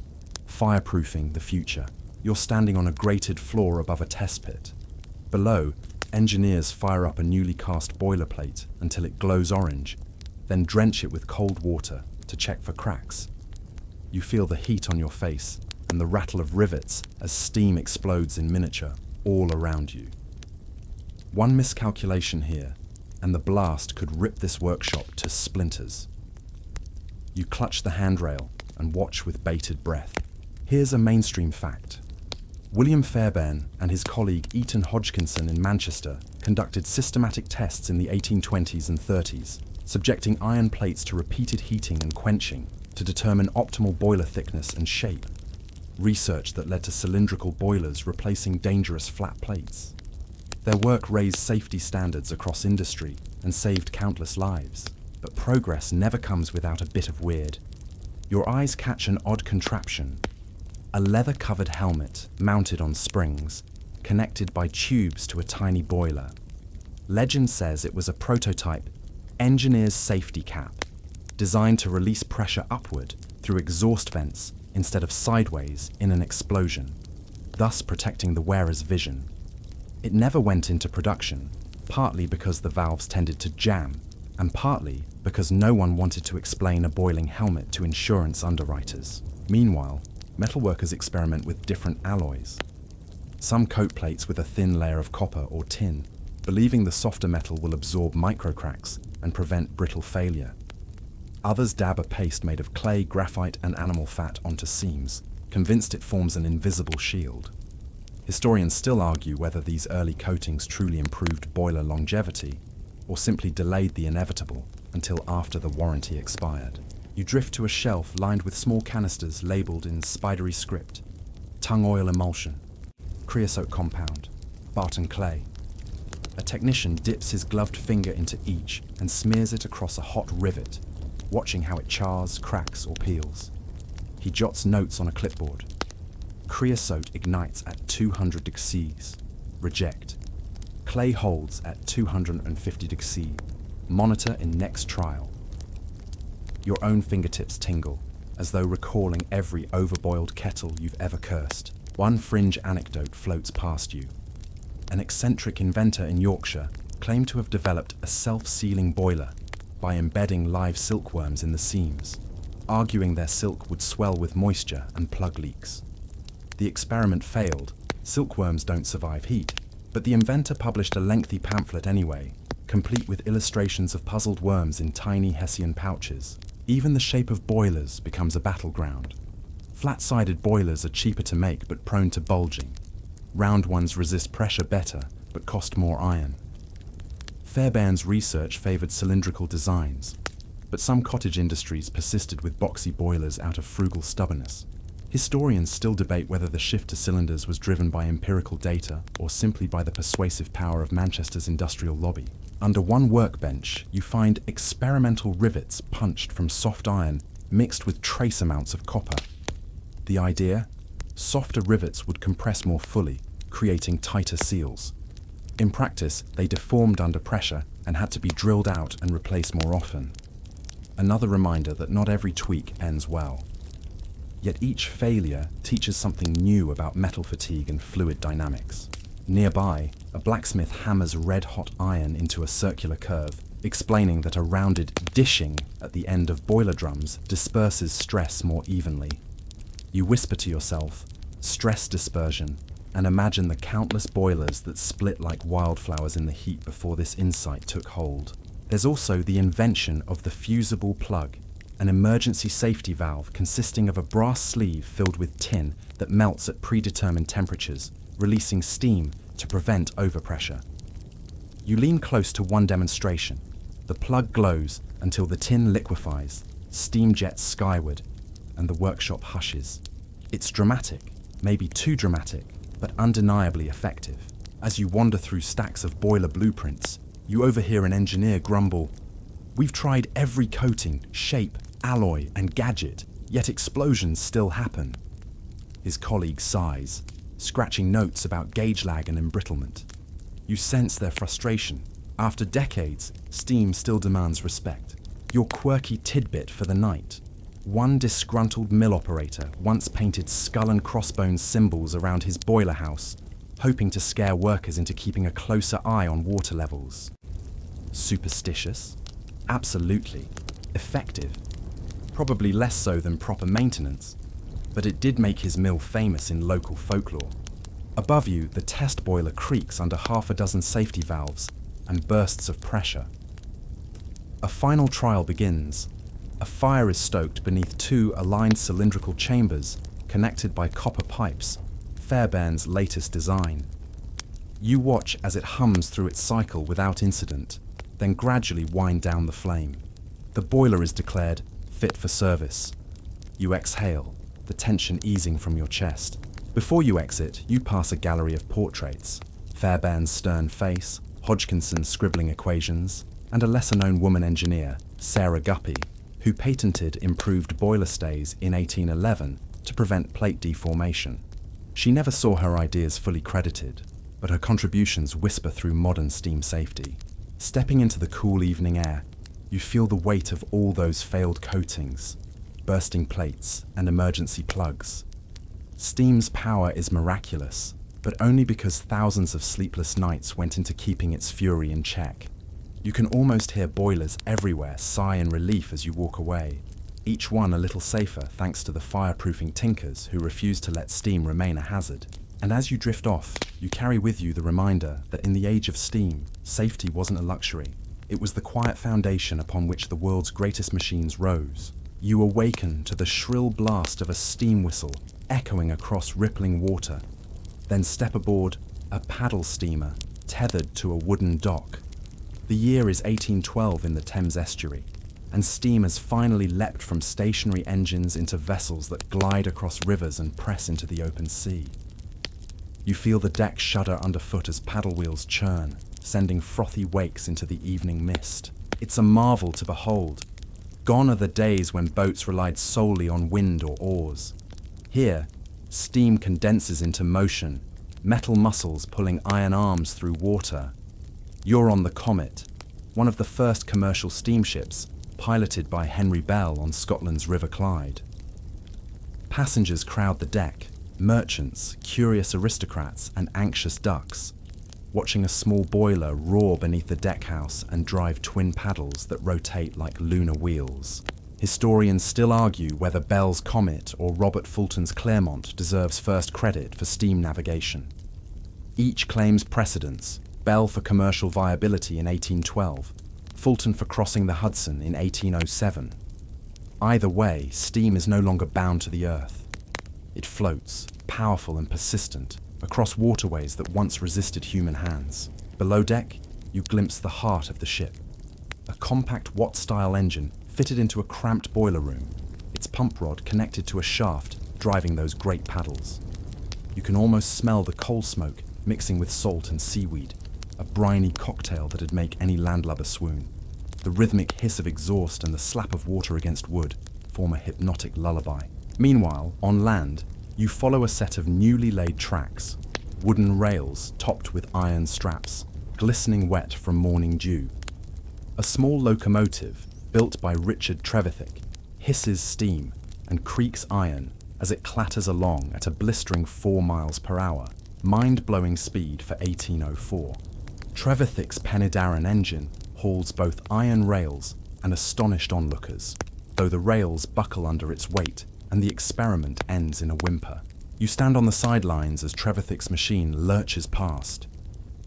A: Fireproofing the future. You're standing on a grated floor above a test pit. Below, engineers fire up a newly cast boilerplate until it glows orange, then drench it with cold water to check for cracks. You feel the heat on your face and the rattle of rivets as steam explodes in miniature all around you. One miscalculation here, and the blast could rip this workshop to splinters. You clutch the handrail and watch with bated breath. Here's a mainstream fact. William Fairbairn and his colleague Eaton Hodgkinson in Manchester conducted systematic tests in the 1820s and 30s, subjecting iron plates to repeated heating and quenching to determine optimal boiler thickness and shape. Research that led to cylindrical boilers replacing dangerous flat plates. Their work raised safety standards across industry and saved countless lives. But progress never comes without a bit of weird. Your eyes catch an odd contraption. A leather-covered helmet mounted on springs, connected by tubes to a tiny boiler. Legend says it was a prototype engineer's safety cap, designed to release pressure upward through exhaust vents instead of sideways in an explosion, thus protecting the wearer's vision. It never went into production, partly because the valves tended to jam, and partly because no one wanted to explain a boiling helmet to insurance underwriters. Meanwhile, metalworkers experiment with different alloys. Some coat plates with a thin layer of copper or tin, believing the softer metal will absorb microcracks and prevent brittle failure. Others dab a paste made of clay, graphite, and animal fat onto seams, convinced it forms an invisible shield. Historians still argue whether these early coatings truly improved boiler longevity, or simply delayed the inevitable until after the warranty expired. You drift to a shelf lined with small canisters labelled in spidery script: tung oil emulsion, creosote compound, Barton clay. A technician dips his gloved finger into each and smears it across a hot rivet, watching how it chars, cracks, or peels. He jots notes on a clipboard. Creosote ignites at 200 degrees. Reject. Clay holds at 250 degrees. Monitor in next trial. Your own fingertips tingle, as though recalling every overboiled kettle you've ever cursed. One fringe anecdote floats past you. an eccentric inventor in Yorkshire claimed to have developed a self-sealing boiler by embedding live silkworms in the seams, arguing their silk would swell with moisture and plug leaks. The experiment failed. Silkworms don't survive heat, but the inventor published a lengthy pamphlet anyway, complete with illustrations of puzzled worms in tiny Hessian pouches. Even the shape of boilers becomes a battleground. Flat-sided boilers are cheaper to make but prone to bulging. Round ones resist pressure better but cost more iron. Fairbairn's research favoured cylindrical designs, but some cottage industries persisted with boxy boilers out of frugal stubbornness. Historians still debate whether the shift to cylinders was driven by empirical data or simply by the persuasive power of Manchester's industrial lobby. Under one workbench, you find experimental rivets punched from soft iron mixed with trace amounts of copper. The idea? Softer rivets would compress more fully, creating tighter seals. In practice, they deformed under pressure and had to be drilled out and replaced more often. Another reminder that not every tweak ends well. Yet each failure teaches something new about metal fatigue and fluid dynamics. Nearby, a blacksmith hammers red-hot iron into a circular curve, explaining that a rounded dishing at the end of boiler drums disperses stress more evenly. You whisper to yourself, stress dispersion, and imagine the countless boilers that split like wildflowers in the heat before this insight took hold. There's also the invention of the fusible plug, an emergency safety valve consisting of a brass sleeve filled with tin that melts at predetermined temperatures, releasing steam to prevent overpressure. You lean close to one demonstration. The plug glows until the tin liquefies, steam jets skyward, and the workshop hushes. It's dramatic, maybe too dramatic, but undeniably effective. As you wander through stacks of boiler blueprints, you overhear an engineer grumble, "We've tried every coating, shape, alloy, and gadget, yet explosions still happen." His colleague sighs, scratching notes about gauge lag and embrittlement. You sense their frustration. After decades, steam still demands respect. Your quirky tidbit for the night. One disgruntled mill operator once painted skull and crossbones symbols around his boiler house, hoping to scare workers into keeping a closer eye on water levels. Superstitious? Absolutely. Effective? Probably less so than proper maintenance, but it did make his mill famous in local folklore. Above you, the test boiler creaks under half a dozen safety valves and bursts of pressure. A final trial begins. A fire is stoked beneath two aligned cylindrical chambers connected by copper pipes, Fairbairn's latest design. You watch as it hums through its cycle without incident, then gradually wind down the flame. The boiler is declared fit for service. You exhale, the tension easing from your chest. Before you exit, you pass a gallery of portraits. Fairbairn's stern face, Hodgkinson's scribbling equations, and a lesser-known woman engineer, Sarah Guppy, who patented improved boiler stays in 1811 to prevent plate deformation. She never saw her ideas fully credited, but her contributions whisper through modern steam safety. Stepping into the cool evening air, you feel the weight of all those failed coatings, bursting plates, and emergency plugs. Steam's power is miraculous, but only because thousands of sleepless nights went into keeping its fury in check. You can almost hear boilers everywhere sigh in relief as you walk away, each one a little safer thanks to the fireproofing tinkers who refuse to let steam remain a hazard. And as you drift off, you carry with you the reminder that in the age of steam, safety wasn't a luxury. It was the quiet foundation upon which the world's greatest machines rose. You awaken to the shrill blast of a steam whistle echoing across rippling water, then step aboard a paddle steamer tethered to a wooden dock. The year is 1812 in the Thames estuary, and steam has finally leapt from stationary engines into vessels that glide across rivers and press into the open sea. You feel the deck shudder underfoot as paddle wheels churn, sending frothy wakes into the evening mist. It's a marvel to behold. Gone are the days when boats relied solely on wind or oars. Here, steam condenses into motion, metal muscles pulling iron arms through water. You're on the Comet, one of the first commercial steamships, piloted by Henry Bell on Scotland's River Clyde. Passengers crowd the deck, merchants, curious aristocrats, and anxious ducks. watching a small boiler roar beneath the deckhouse and drive twin paddles that rotate like lunar wheels. Historians still argue whether Bell's Comet or Robert Fulton's Clermont deserves first credit for steam navigation. Each claims precedence, Bell for commercial viability in 1812, Fulton for crossing the Hudson in 1807. Either way, steam is no longer bound to the earth. It floats, powerful and persistent, across waterways that once resisted human hands. Below deck, you glimpse the heart of the ship. A compact Watt-style engine fitted into a cramped boiler room, its pump rod connected to a shaft driving those great paddles. You can almost smell the coal smoke mixing with salt and seaweed, a briny cocktail that'd make any landlubber swoon. The rhythmic hiss of exhaust and the slap of water against wood form a hypnotic lullaby. Meanwhile, on land, you follow a set of newly laid tracks, wooden rails topped with iron straps, glistening wet from morning dew. A small locomotive, built by Richard Trevithick, hisses steam and creaks iron as it clatters along at a blistering 4 miles per hour, mind-blowing speed for 1804. Trevithick's Penydarren engine hauls both iron rails and astonished onlookers, though the rails buckle under its weight and the experiment ends in a whimper. You stand on the sidelines as Trevithick's machine lurches past.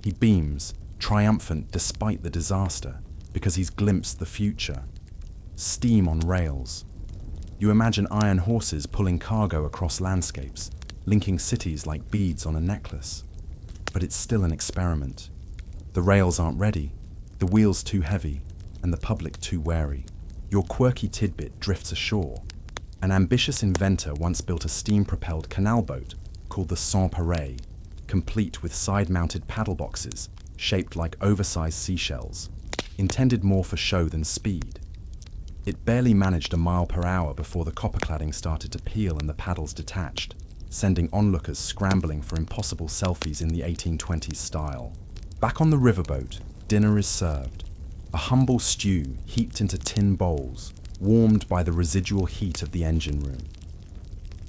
A: He beams, triumphant despite the disaster, because he's glimpsed the future. Steam on rails. You imagine iron horses pulling cargo across landscapes, linking cities like beads on a necklace. But it's still an experiment. The rails aren't ready, the wheels too heavy, and the public too wary. Your quirky tidbit drifts ashore. An ambitious inventor once built a steam-propelled canal boat called the Sans-Pareil, complete with side-mounted paddle boxes shaped like oversized seashells, intended more for show than speed. It barely managed a mile per hour before the copper cladding started to peel and the paddles detached, sending onlookers scrambling for impossible selfies in the 1820s style. Back on the riverboat, dinner is served. A humble stew heaped into tin bowls, warmed by the residual heat of the engine room.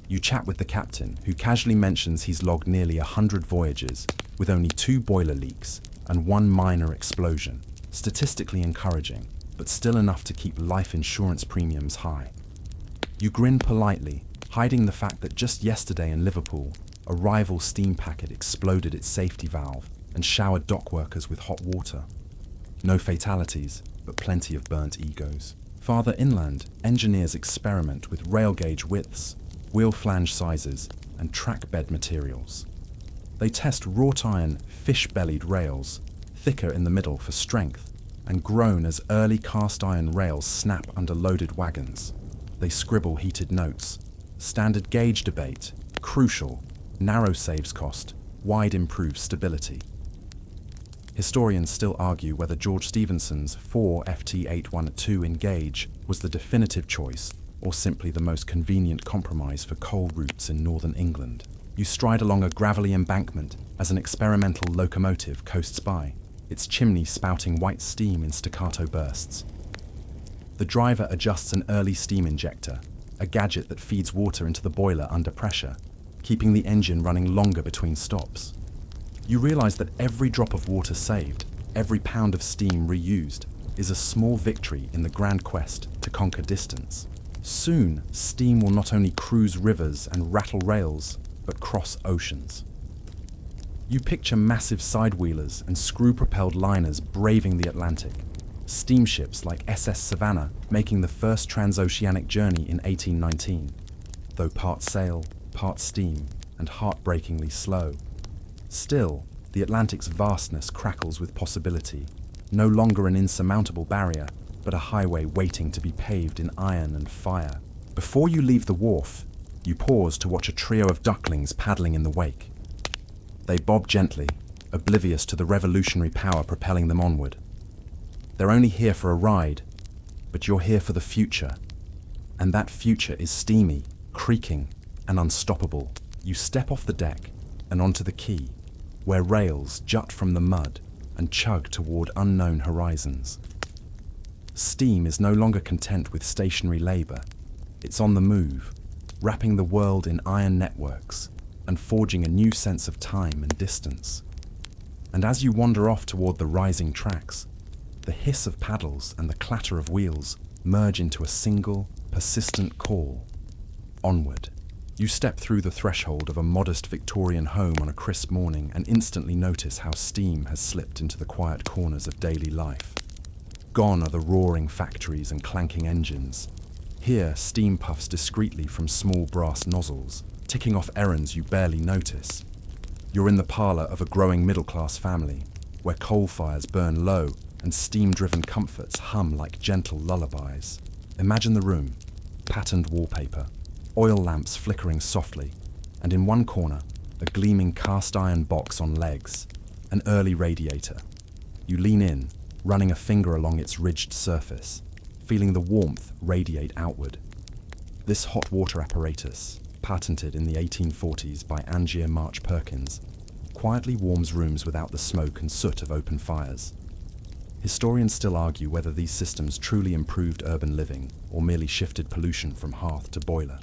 A: You chat with the captain, who casually mentions he's logged nearly 100 voyages, with only 2 boiler leaks and 1 minor explosion. Statistically encouraging, but still enough to keep life insurance premiums high. You grin politely, hiding the fact that just yesterday in Liverpool, a rival steam packet exploded its safety valve and showered dock workers with hot water. No fatalities, but plenty of burnt egos. Farther inland, engineers experiment with rail gauge widths, wheel flange sizes, and track bed materials. They test wrought iron, fish-bellied rails, thicker in the middle for strength, and groan as early cast iron rails snap under loaded wagons. They scribble heated notes. Standard gauge debate, crucial, narrow saves cost, wide improves stability. Historians still argue whether George Stephenson's 4 FT812 in gauge was the definitive choice or simply the most convenient compromise for coal routes in northern England. You stride along a gravelly embankment as an experimental locomotive coasts by, its chimney spouting white steam in staccato bursts. The driver adjusts an early steam injector, a gadget that feeds water into the boiler under pressure, keeping the engine running longer between stops. You realize that every drop of water saved, every pound of steam reused, is a small victory in the grand quest to conquer distance. Soon, steam will not only cruise rivers and rattle rails, but cross oceans. You picture massive sidewheelers and screw-propelled liners braving the Atlantic, steamships like SS Savannah making the first transoceanic journey in 1819, though part sail, part steam, and heartbreakingly slow. Still, the Atlantic's vastness crackles with possibility, no longer an insurmountable barrier, but a highway waiting to be paved in iron and fire. Before you leave the wharf, you pause to watch a trio of ducklings paddling in the wake. They bob gently, oblivious to the revolutionary power propelling them onward. They're only here for a ride, but you're here for the future. And that future is steamy, creaking, and unstoppable. You step off the deck and onto the quay, where rails jut from the mud and chug toward unknown horizons. Steam is no longer content with stationary labor. It's on the move, wrapping the world in iron networks and forging a new sense of time and distance. And as you wander off toward the rising tracks, the hiss of paddles and the clatter of wheels merge into a single, persistent call. Onward. You step through the threshold of a modest Victorian home on a crisp morning and instantly notice how steam has slipped into the quiet corners of daily life. Gone are the roaring factories and clanking engines. Here, steam puffs discreetly from small brass nozzles, ticking off errands you barely notice. You're in the parlour of a growing middle-class family, where coal fires burn low and steam-driven comforts hum like gentle lullabies. Imagine the room, patterned wallpaper, oil lamps flickering softly, and in one corner, a gleaming cast-iron box on legs, an early radiator. You lean in, running a finger along its ridged surface, feeling the warmth radiate outward. This hot water apparatus, patented in the 1840s by Angier March Perkins, quietly warms rooms without the smoke and soot of open fires. Historians still argue whether these systems truly improved urban living or merely shifted pollution from hearth to boiler.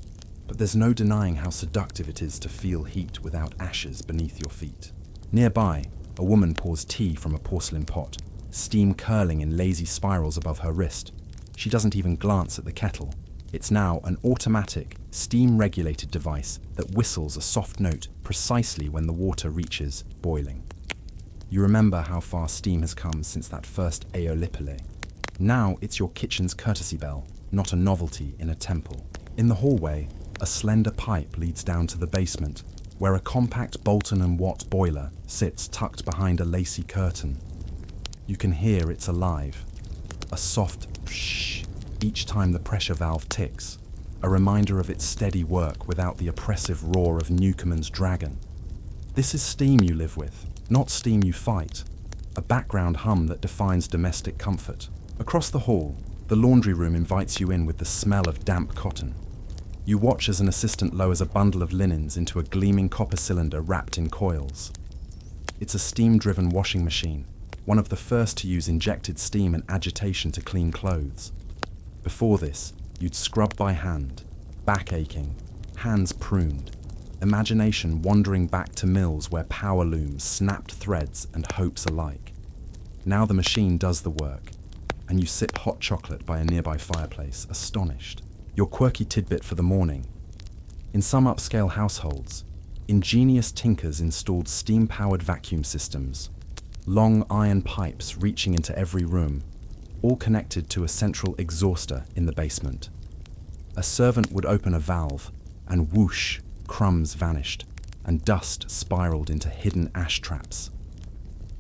A: But there's no denying how seductive it is to feel heat without ashes beneath your feet. Nearby, a woman pours tea from a porcelain pot, steam curling in lazy spirals above her wrist. She doesn't even glance at the kettle. It's now an automatic, steam-regulated device that whistles a soft note precisely when the water reaches boiling. You remember how far steam has come since that first eolipile. Now it's your kitchen's courtesy bell, not a novelty in a temple. In the hallway, a slender pipe leads down to the basement, where a compact Bolton & Watt boiler sits tucked behind a lacy curtain. You can hear it's alive, a soft pshh each time the pressure valve ticks, a reminder of its steady work without the oppressive roar of Newcomen's dragon. This is steam you live with, not steam you fight, a background hum that defines domestic comfort. Across the hall, the laundry room invites you in with the smell of damp cotton. You watch as an assistant lowers a bundle of linens into a gleaming copper cylinder wrapped in coils. It's a steam-driven washing machine, one of the first to use injected steam and agitation to clean clothes. Before this, you'd scrub by hand, back aching, hands pruned, imagination wandering back to mills where power looms snapped threads and hopes alike. Now the machine does the work, and you sip hot chocolate by a nearby fireplace, astonished. Your quirky tidbit for the morning. In some upscale households, ingenious tinkers installed steam-powered vacuum systems, long iron pipes reaching into every room, all connected to a central exhauster in the basement. A servant would open a valve, and whoosh, crumbs vanished, and dust spiraled into hidden ash traps.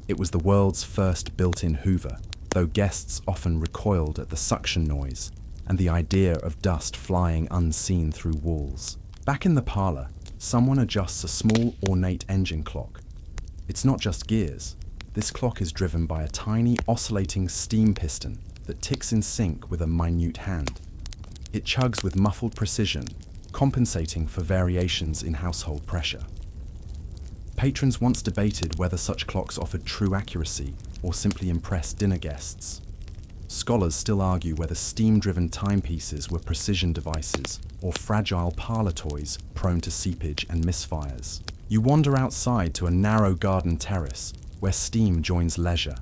A: It was the world's first built-in Hoover, though guests often recoiled at the suction noise and the idea of dust flying unseen through walls. Back in the parlour, someone adjusts a small ornate engine clock. It's not just gears. This clock is driven by a tiny oscillating steam piston that ticks in sync with a minute hand. It chugs with muffled precision, compensating for variations in household pressure. Patrons once debated whether such clocks offered true accuracy or simply impressed dinner guests. Scholars still argue whether steam-driven timepieces were precision devices or fragile parlour toys prone to seepage and misfires. You wander outside to a narrow garden terrace where steam joins leisure.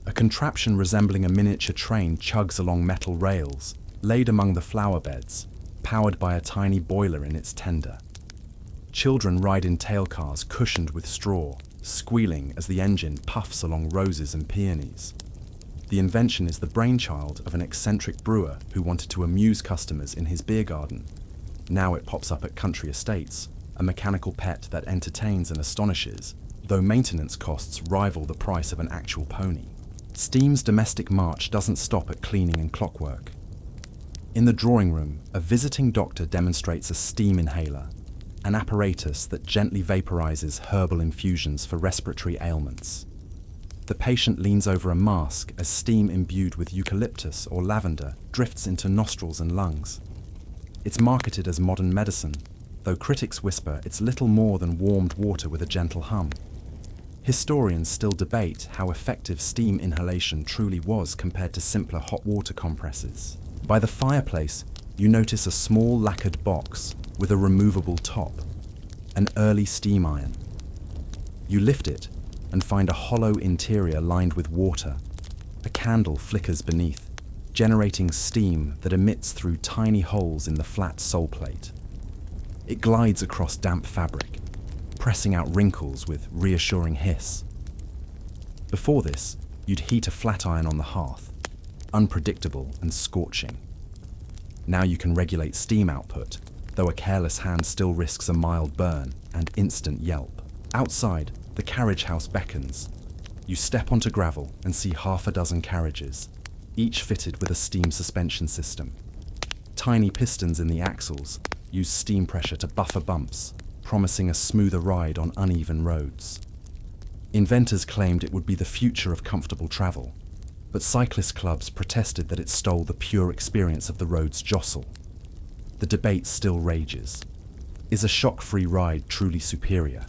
A: A contraption resembling a miniature train chugs along metal rails, laid among the flower beds, powered by a tiny boiler in its tender. Children ride in tailcars cushioned with straw, squealing as the engine puffs along roses and peonies. The invention is the brainchild of an eccentric brewer who wanted to amuse customers in his beer garden. Now it pops up at country estates, a mechanical pet that entertains and astonishes, though maintenance costs rival the price of an actual pony. Steam's domestic march doesn't stop at cleaning and clockwork. In the drawing room, a visiting doctor demonstrates a steam inhaler, an apparatus that gently vaporizes herbal infusions for respiratory ailments. The patient leans over a mask as steam imbued with eucalyptus or lavender drifts into nostrils and lungs. It's marketed as modern medicine, though critics whisper it's little more than warmed water with a gentle hum. Historians still debate how effective steam inhalation truly was compared to simpler hot water compresses. By the fireplace, you notice a small lacquered box with a removable top, an early steam iron. You lift it, and find a hollow interior lined with water. A candle flickers beneath, generating steam that emits through tiny holes in the flat sole plate. It glides across damp fabric, pressing out wrinkles with reassuring hiss. Before this, you'd heat a flat iron on the hearth, unpredictable and scorching. Now you can regulate steam output, though a careless hand still risks a mild burn and instant yelp. Outside, the carriage house beckons. You step onto gravel and see half a dozen carriages, each fitted with a steam suspension system. Tiny pistons in the axles use steam pressure to buffer bumps, promising a smoother ride on uneven roads. Inventors claimed it would be the future of comfortable travel, but cyclist clubs protested that it stole the pure experience of the road's jostle. The debate still rages. Is a shock-free ride truly superior?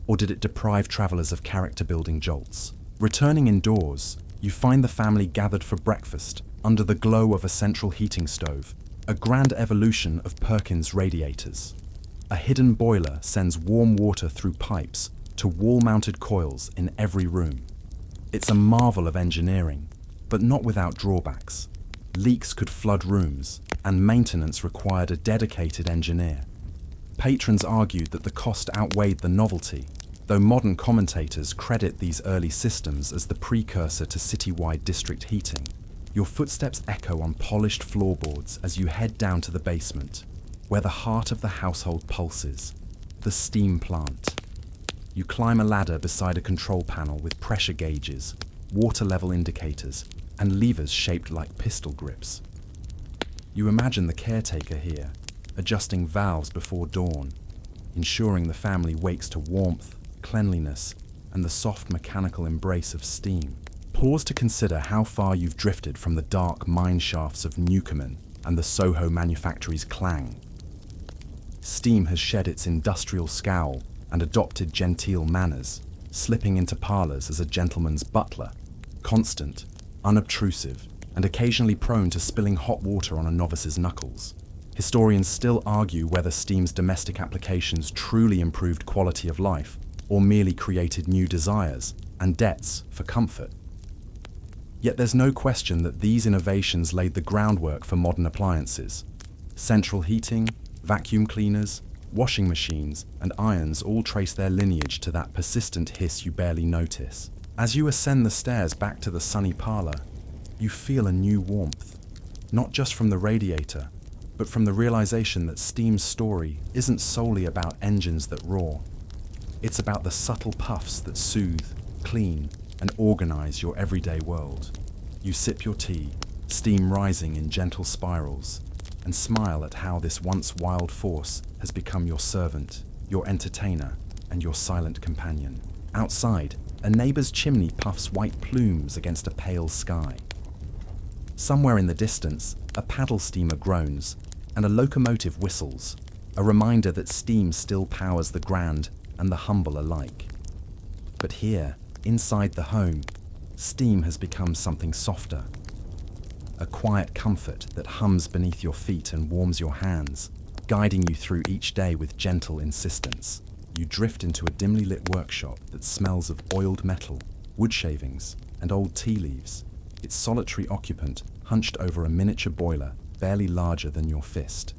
A: Or did it deprive travelers of character-building jolts? Returning indoors, you find the family gathered for breakfast under the glow of a central heating stove, a grand evolution of Perkins radiators. A hidden boiler sends warm water through pipes to wall-mounted coils in every room. It's a marvel of engineering, but not without drawbacks. Leaks could flood rooms, and maintenance required a dedicated engineer. Patrons argued that the cost outweighed the novelty, though modern commentators credit these early systems as the precursor to citywide district heating. Your footsteps echo on polished floorboards as you head down to the basement, where the heart of the household pulses, the steam plant. You climb a ladder beside a control panel with pressure gauges, water level indicators, and levers shaped like pistol grips. You imagine the caretaker here, adjusting valves before dawn, ensuring the family wakes to warmth, cleanliness, and the soft mechanical embrace of steam. Pause to consider how far you've drifted from the dark mine shafts of Newcomen and the Soho manufactory's clang. Steam has shed its industrial scowl and adopted genteel manners, slipping into parlours as a gentleman's butler, constant, unobtrusive, and occasionally prone to spilling hot water on a novice's knuckles. Historians still argue whether steam's domestic applications truly improved quality of life or merely created new desires and debts for comfort. Yet there's no question that these innovations laid the groundwork for modern appliances. Central heating, vacuum cleaners, washing machines, and irons all trace their lineage to that persistent hiss you barely notice. As you ascend the stairs back to the sunny parlour, you feel a new warmth, not just from the radiator, but from the realization that steam's story isn't solely about engines that roar. It's about the subtle puffs that soothe, clean, and organize your everyday world. You sip your tea, steam rising in gentle spirals, and smile at how this once wild force has become your servant, your entertainer, and your silent companion. Outside, a neighbour's chimney puffs white plumes against a pale sky. Somewhere in the distance, a paddle steamer groans, and a locomotive whistles, a reminder that steam still powers the grand and the humble alike. But here, inside the home, steam has become something softer. A quiet comfort that hums beneath your feet and warms your hands, guiding you through each day with gentle insistence. You drift into a dimly lit workshop that smells of oiled metal, wood shavings, and old tea leaves, its solitary occupant hunched over a miniature boiler barely larger than your fist.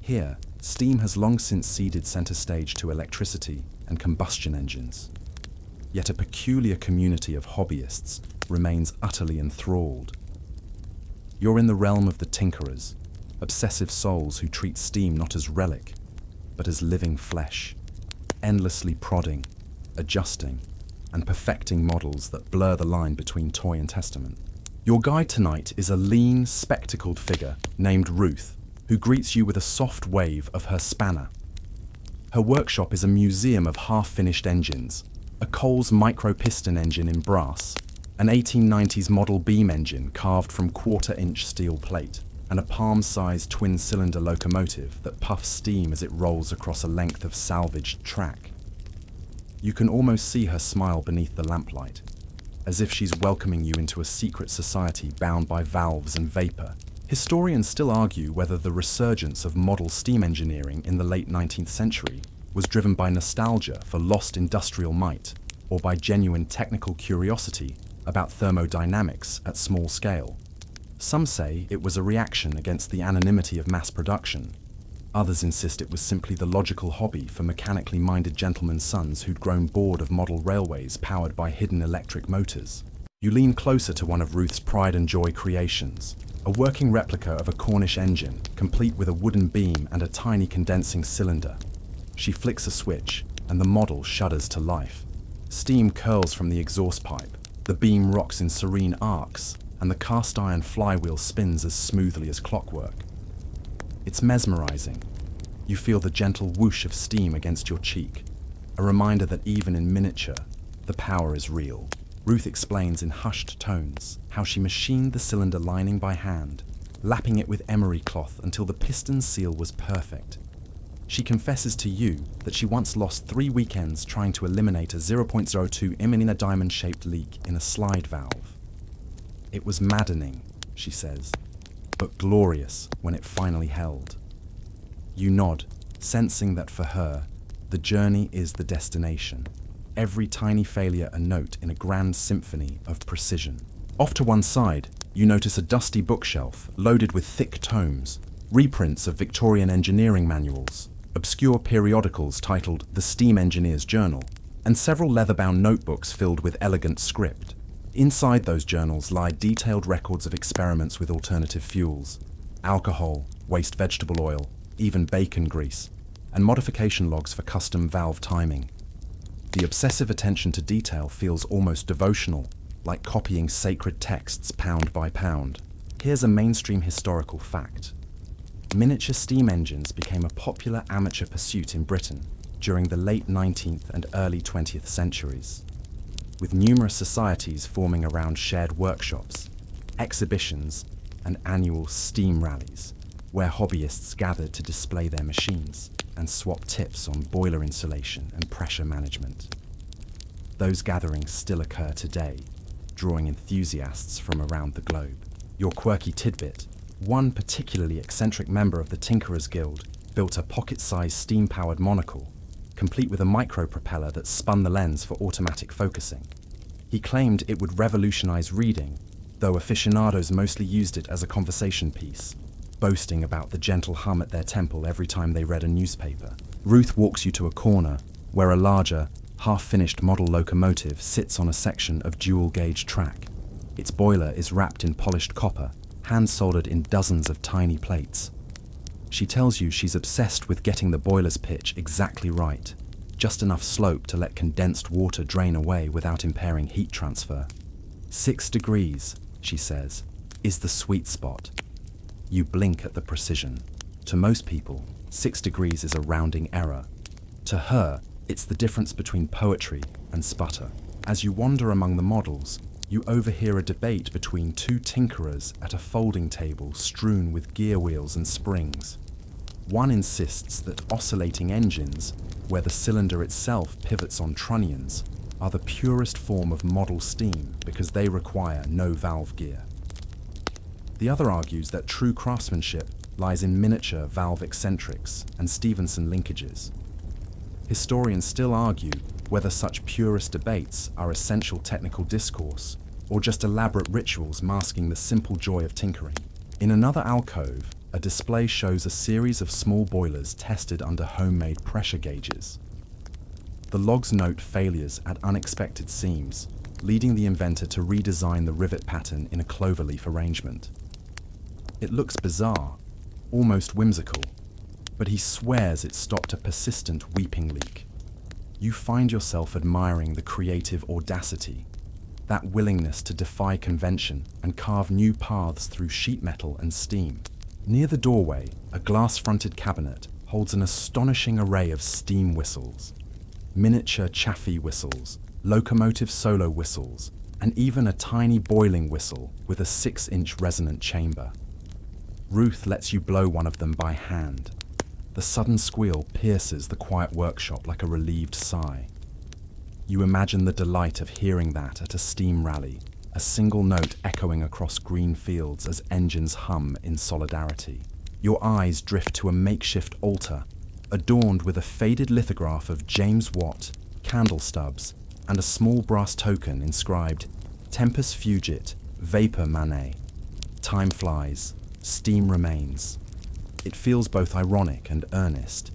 A: Here, steam has long since ceded center stage to electricity and combustion engines. Yet a peculiar community of hobbyists remains utterly enthralled. You're in the realm of the tinkerers, obsessive souls who treat steam not as relic, but as living flesh, endlessly prodding, adjusting, and perfecting models that blur the line between toy and testament. Your guide tonight is a lean, spectacled figure named Ruth, who greets you with a soft wave of her spanner. Her workshop is a museum of half-finished engines, a Coles micro-piston engine in brass, an 1890s model beam engine carved from quarter-inch steel plate, and a palm-sized twin-cylinder locomotive that puffs steam as it rolls across a length of salvaged track. You can almost see her smile beneath the lamplight, as if she's welcoming you into a secret society bound by valves and vapor. Historians still argue whether the resurgence of model steam engineering in the late 19th century was driven by nostalgia for lost industrial might, or by genuine technical curiosity about thermodynamics at small scale. Some say it was a reaction against the anonymity of mass production. Others insist it was simply the logical hobby for mechanically minded gentlemen's sons who'd grown bored of model railways powered by hidden electric motors. You lean closer to one of Ruth's pride and joy creations, a working replica of a Cornish engine, complete with a wooden beam and a tiny condensing cylinder. She flicks a switch, and the model shudders to life. Steam curls from the exhaust pipe, the beam rocks in serene arcs, and the cast-iron flywheel spins as smoothly as clockwork. It's mesmerizing. You feel the gentle whoosh of steam against your cheek, a reminder that even in miniature, the power is real. Ruth explains in hushed tones how she machined the cylinder lining by hand, lapping it with emery cloth until the piston seal was perfect. She confesses to you that she once lost 3 weekends trying to eliminate a 0.02 mm in a diamond-shaped leak in a slide valve. It was maddening, she says, but glorious when it finally held. You nod, sensing that for her, the journey is the destination. Every tiny failure a note in a grand symphony of precision. Off to one side, you notice a dusty bookshelf loaded with thick tomes, reprints of Victorian engineering manuals, obscure periodicals titled The Steam Engineer's Journal, and several leather-bound notebooks filled with elegant script. Inside those journals lie detailed records of experiments with alternative fuels, alcohol, waste vegetable oil, even bacon grease, and modification logs for custom valve timing. The obsessive attention to detail feels almost devotional, like copying sacred texts pound by pound. Here's a mainstream historical fact. Miniature steam engines became a popular amateur pursuit in Britain during the late 19th and early 20th centuries, with numerous societies forming around shared workshops, exhibitions, and annual steam rallies, where hobbyists gathered to display their machines and swap tips on boiler insulation and pressure management. Those gatherings still occur today, drawing enthusiasts from around the globe. Your quirky tidbit: one particularly eccentric member of the Tinkerers Guild built a pocket-sized steam-powered monocle, complete with a micro-propeller that spun the lens for automatic focusing. He claimed it would revolutionize reading, though aficionados mostly used it as a conversation piece, boasting about the gentle hum at their temple every time they read a newspaper. Ruth walks you to a corner where a larger, half-finished model locomotive sits on a section of dual-gauge track. Its boiler is wrapped in polished copper, hand-soldered in dozens of tiny plates. She tells you she's obsessed with getting the boiler's pitch exactly right, just enough slope to let condensed water drain away without impairing heat transfer. 6 degrees, she says, is the sweet spot. You blink at the precision. To most people, 6 degrees is a rounding error. To her, it's the difference between poetry and sputter. As you wander among the models, you overhear a debate between 2 tinkerers at a folding table strewn with gear wheels and springs. One insists that oscillating engines, where the cylinder itself pivots on trunnions, are the purest form of model steam because they require no valve gear. The other argues that true craftsmanship lies in miniature valve eccentrics and Stephenson linkages. Historians still argue whether such purist debates are essential technical discourse or just elaborate rituals masking the simple joy of tinkering. In another alcove, a display shows a series of small boilers tested under homemade pressure gauges. The logs note failures at unexpected seams, leading the inventor to redesign the rivet pattern in a cloverleaf arrangement. It looks bizarre, almost whimsical, but he swears it stopped a persistent weeping leak. You find yourself admiring the creative audacity, that willingness to defy convention and carve new paths through sheet metal and steam. Near the doorway, a glass-fronted cabinet holds an astonishing array of steam whistles, miniature chaffee whistles, locomotive solo whistles, and even a tiny boiling whistle with a 6-inch resonant chamber. Ruth lets you blow one of them by hand. The sudden squeal pierces the quiet workshop like a relieved sigh. You imagine the delight of hearing that at a steam rally, a single note echoing across green fields as engines hum in solidarity. Your eyes drift to a makeshift altar, adorned with a faded lithograph of James Watt, candle stubs, and a small brass token inscribed Tempus Fugit, Vapor Manet. Time flies, steam remains. It feels both ironic and earnest.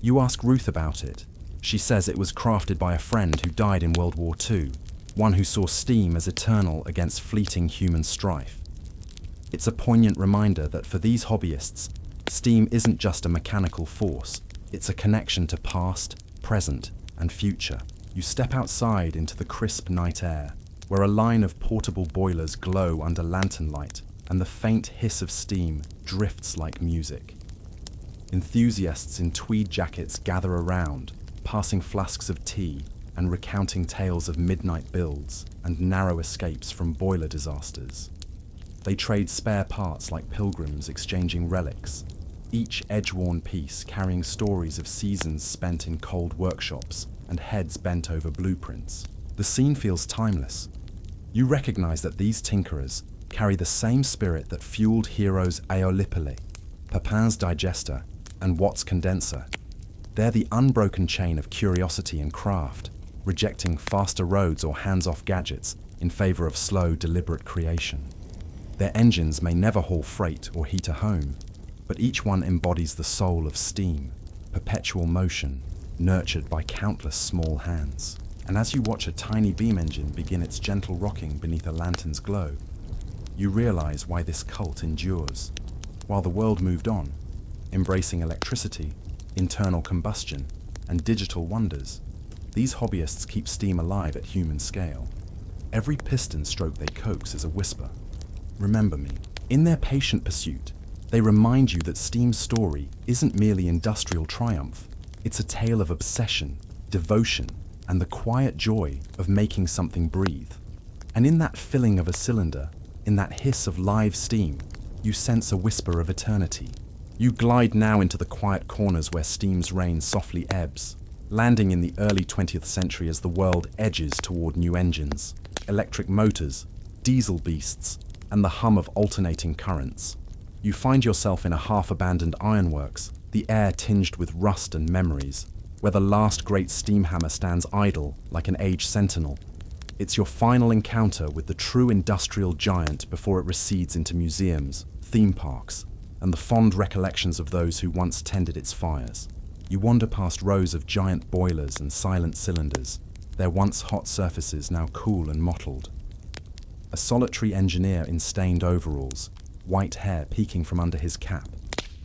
A: You ask Ruth about it. She says it was crafted by a friend who died in World War II, one who saw steam as eternal against fleeting human strife. It's a poignant reminder that for these hobbyists, steam isn't just a mechanical force, it's a connection to past, present, and future. You step outside into the crisp night air, where a line of portable boilers glow under lantern light, and the faint hiss of steam drifts like music. Enthusiasts in tweed jackets gather around, passing flasks of tea and recounting tales of midnight builds and narrow escapes from boiler disasters. They trade spare parts like pilgrims exchanging relics, each edge-worn piece carrying stories of seasons spent in cold workshops and heads bent over blueprints. The scene feels timeless. You recognize that these tinkerers carry the same spirit that fueled heroes Aeolipile, Papin's digester, and Watt's condenser. They're the unbroken chain of curiosity and craft, rejecting faster roads or hands-off gadgets in favor of slow, deliberate creation. Their engines may never haul freight or heat a home, but each one embodies the soul of steam, perpetual motion, nurtured by countless small hands. And as you watch a tiny beam engine begin its gentle rocking beneath a lantern's glow, you realize why this cult endures. While the world moved on, embracing electricity, internal combustion, and digital wonders, these hobbyists keep steam alive at human scale. Every piston stroke they coax is a whisper. Remember me. In their patient pursuit, they remind you that steam's story isn't merely industrial triumph. It's a tale of obsession, devotion, and the quiet joy of making something breathe. And in that filling of a cylinder, in that hiss of live steam, you sense a whisper of eternity. You glide now into the quiet corners where steam's reign softly ebbs, landing in the early 20th century as the world edges toward new engines, electric motors, diesel beasts, and the hum of alternating currents. You find yourself in a half-abandoned ironworks, the air tinged with rust and memories, where the last great steam hammer stands idle like an aged sentinel. It's your final encounter with the true industrial giant before it recedes into museums, theme parks, and the fond recollections of those who once tended its fires. You wander past rows of giant boilers and silent cylinders, their once hot surfaces now cool and mottled. A solitary engineer in stained overalls, white hair peeking from under his cap,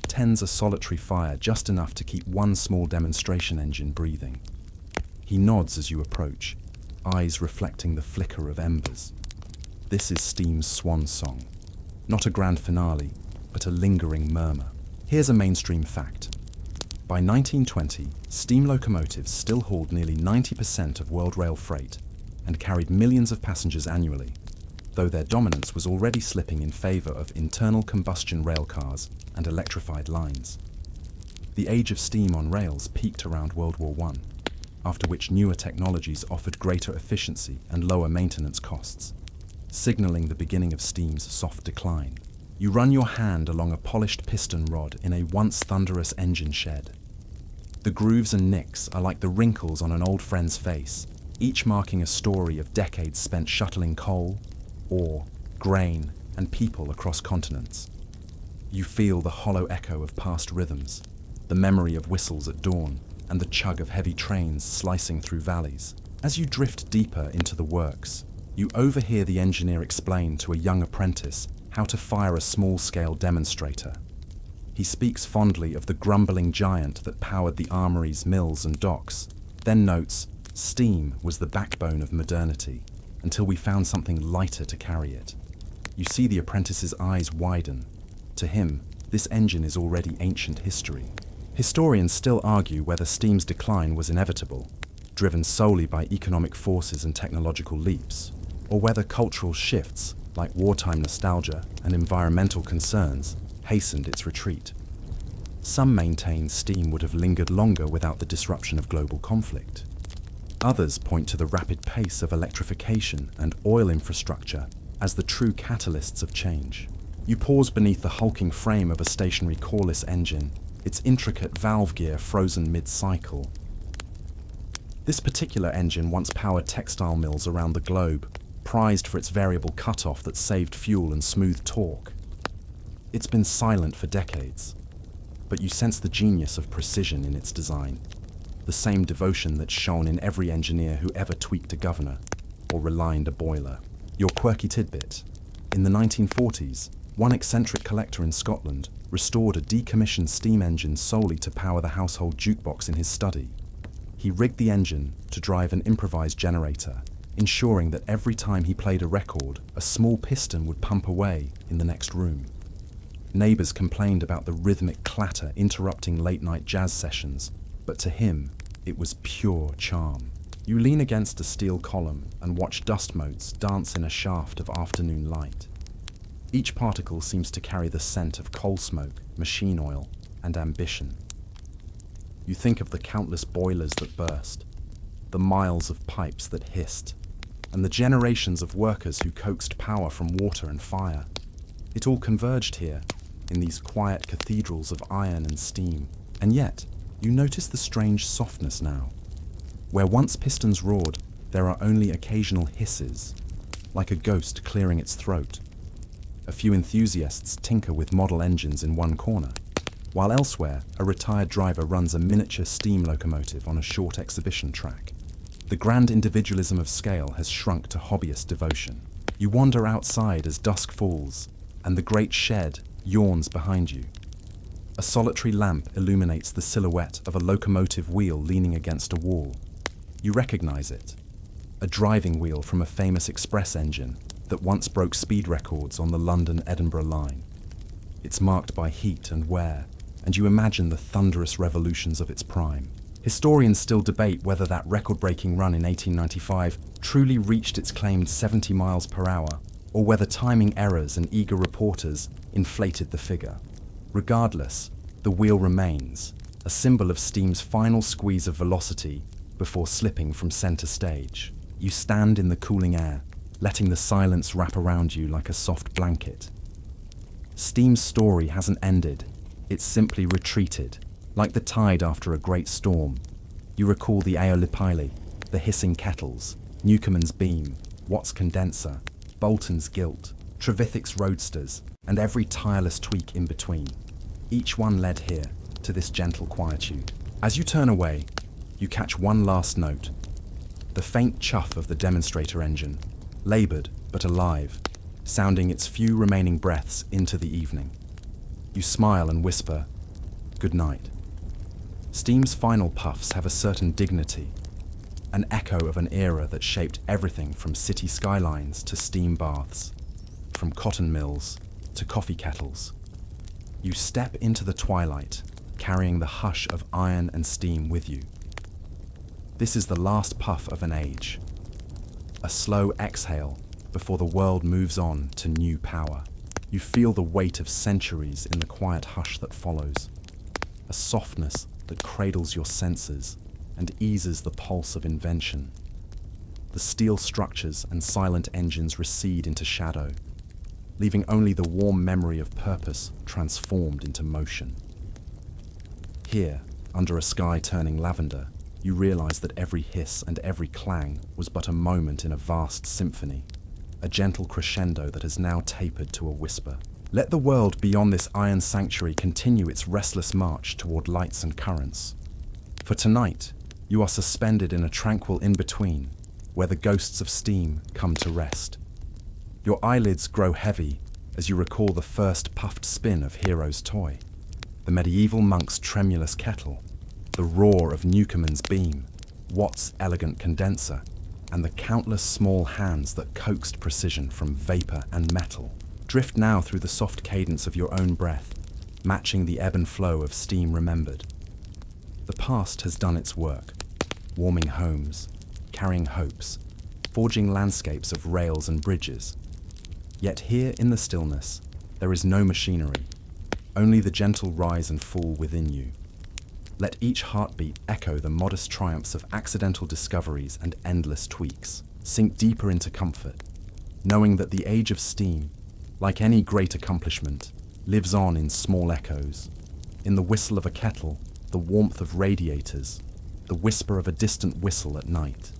A: tends a solitary fire just enough to keep one small demonstration engine breathing. He nods as you approach, eyes reflecting the flicker of embers. This is steam's swan song. Not a grand finale, but a lingering murmur. Here's a mainstream fact. By 1920, steam locomotives still hauled nearly 90% of world rail freight and carried millions of passengers annually, though their dominance was already slipping in favor of internal combustion rail cars and electrified lines. The age of steam on rails peaked around World War I, after which newer technologies offered greater efficiency and lower maintenance costs, signaling the beginning of steam's soft decline. You run your hand along a polished piston rod in a once thunderous engine shed. The grooves and nicks are like the wrinkles on an old friend's face, each marking a story of decades spent shuttling coal, ore, grain, and people across continents. You feel the hollow echo of past rhythms, the memory of whistles at dawn, and the chug of heavy trains slicing through valleys. As you drift deeper into the works, you overhear the engineer explain to a young apprentice how to fire a small-scale demonstrator. He speaks fondly of the grumbling giant that powered the armories, mills, and docks, then notes, steam was the backbone of modernity, until we found something lighter to carry it. You see the apprentice's eyes widen. To him, this engine is already ancient history. Historians still argue whether steam's decline was inevitable, driven solely by economic forces and technological leaps, or whether cultural shifts, like wartime nostalgia and environmental concerns, hastened its retreat. Some maintain steam would have lingered longer without the disruption of global conflict. Others point to the rapid pace of electrification and oil infrastructure as the true catalysts of change. You pause beneath the hulking frame of a stationary coreless engine, its intricate valve gear frozen mid-cycle. This particular engine once powered textile mills around the globe, prized for its variable cutoff that saved fuel and smooth torque. It's been silent for decades, but you sense the genius of precision in its design, the same devotion that shone in every engineer who ever tweaked a governor or relined a boiler. Your quirky tidbit. In the 1940s, one eccentric collector in Scotland restored a decommissioned steam engine solely to power the household jukebox in his study. He rigged the engine to drive an improvised generator, ensuring that every time he played a record, a small piston would pump away in the next room. Neighbors complained about the rhythmic clatter interrupting late-night jazz sessions, but to him, it was pure charm. You lean against a steel column and watch dust motes dance in a shaft of afternoon light. Each particle seems to carry the scent of coal smoke, machine oil, and ambition. You think of the countless boilers that burst, the miles of pipes that hissed, and the generations of workers who coaxed power from water and fire. It all converged here, in these quiet cathedrals of iron and steam. And yet, you notice the strange softness now. Where once pistons roared, there are only occasional hisses, like a ghost clearing its throat. A few enthusiasts tinker with model engines in one corner, while elsewhere, a retired driver runs a miniature steam locomotive on a short exhibition track. The grand individualism of scale has shrunk to hobbyist devotion. You wander outside as dusk falls, and the great shed yawns behind you. A solitary lamp illuminates the silhouette of a locomotive wheel leaning against a wall. You recognize it. A driving wheel from a famous express engine that once broke speed records on the London-Edinburgh line. It's marked by heat and wear, and you imagine the thunderous revolutions of its prime. Historians still debate whether that record-breaking run in 1895 truly reached its claimed 70 miles per hour, or whether timing errors and eager reporters inflated the figure. Regardless, the wheel remains, a symbol of steam's final squeeze of velocity before slipping from center stage. You stand in the cooling air, letting the silence wrap around you like a soft blanket. Steam's story hasn't ended, it's simply retreated, like the tide after a great storm. You recall the Aeolipile, the hissing kettles, Newcomen's beam, Watt's condenser, Bolton's gilt, Trevithick's roadsters, and every tireless tweak in between. Each one led here, to this gentle quietude. As you turn away, you catch one last note, the faint chuff of the demonstrator engine, laboured but alive, sounding its few remaining breaths into the evening. You smile and whisper, "Good night." Steam's final puffs have a certain dignity, an echo of an era that shaped everything from city skylines to steam baths, from cotton mills to coffee kettles. You step into the twilight, carrying the hush of iron and steam with you. This is the last puff of an age, a slow exhale before the world moves on to new power. You feel the weight of centuries in the quiet hush that follows, a softness that cradles your senses and eases the pulse of invention. The steel structures and silent engines recede into shadow, leaving only the warm memory of purpose transformed into motion. Here, under a sky turning lavender, you realize that every hiss and every clang was but a moment in a vast symphony, a gentle crescendo that has now tapered to a whisper. Let the world beyond this iron sanctuary continue its restless march toward lights and currents. For tonight, you are suspended in a tranquil in-between, where the ghosts of steam come to rest. Your eyelids grow heavy as you recall the first puffed spin of Hero's toy, the medieval monk's tremulous kettle, the roar of Newcomen's beam, Watt's elegant condenser, and the countless small hands that coaxed precision from vapor and metal. Drift now through the soft cadence of your own breath, matching the ebb and flow of steam remembered. The past has done its work, warming homes, carrying hopes, forging landscapes of rails and bridges. Yet here in the stillness, there is no machinery, only the gentle rise and fall within you. Let each heartbeat echo the modest triumphs of accidental discoveries and endless tweaks. Sink deeper into comfort, knowing that the age of steam, like any great accomplishment, lives on in small echoes, in the whistle of a kettle, the warmth of radiators, the whisper of a distant whistle at night.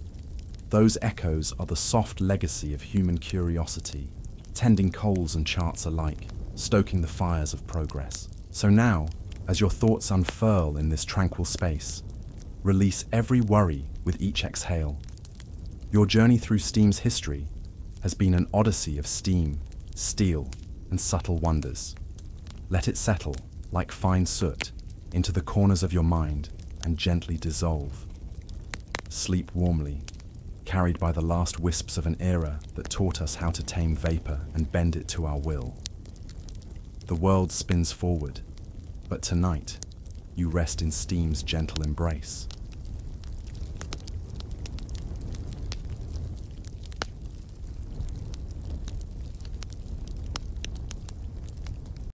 A: Those echoes are the soft legacy of human curiosity, tending coals and charts alike, stoking the fires of progress. So now, as your thoughts unfurl in this tranquil space, release every worry with each exhale. Your journey through steam's history has been an odyssey of steam, steel, and subtle wonders. Let it settle, like fine soot, into the corners of your mind and gently dissolve. Sleep warmly, carried by the last wisps of an era that taught us how to tame vapor and bend it to our will. The world spins forward, but tonight, you rest in steam's gentle embrace.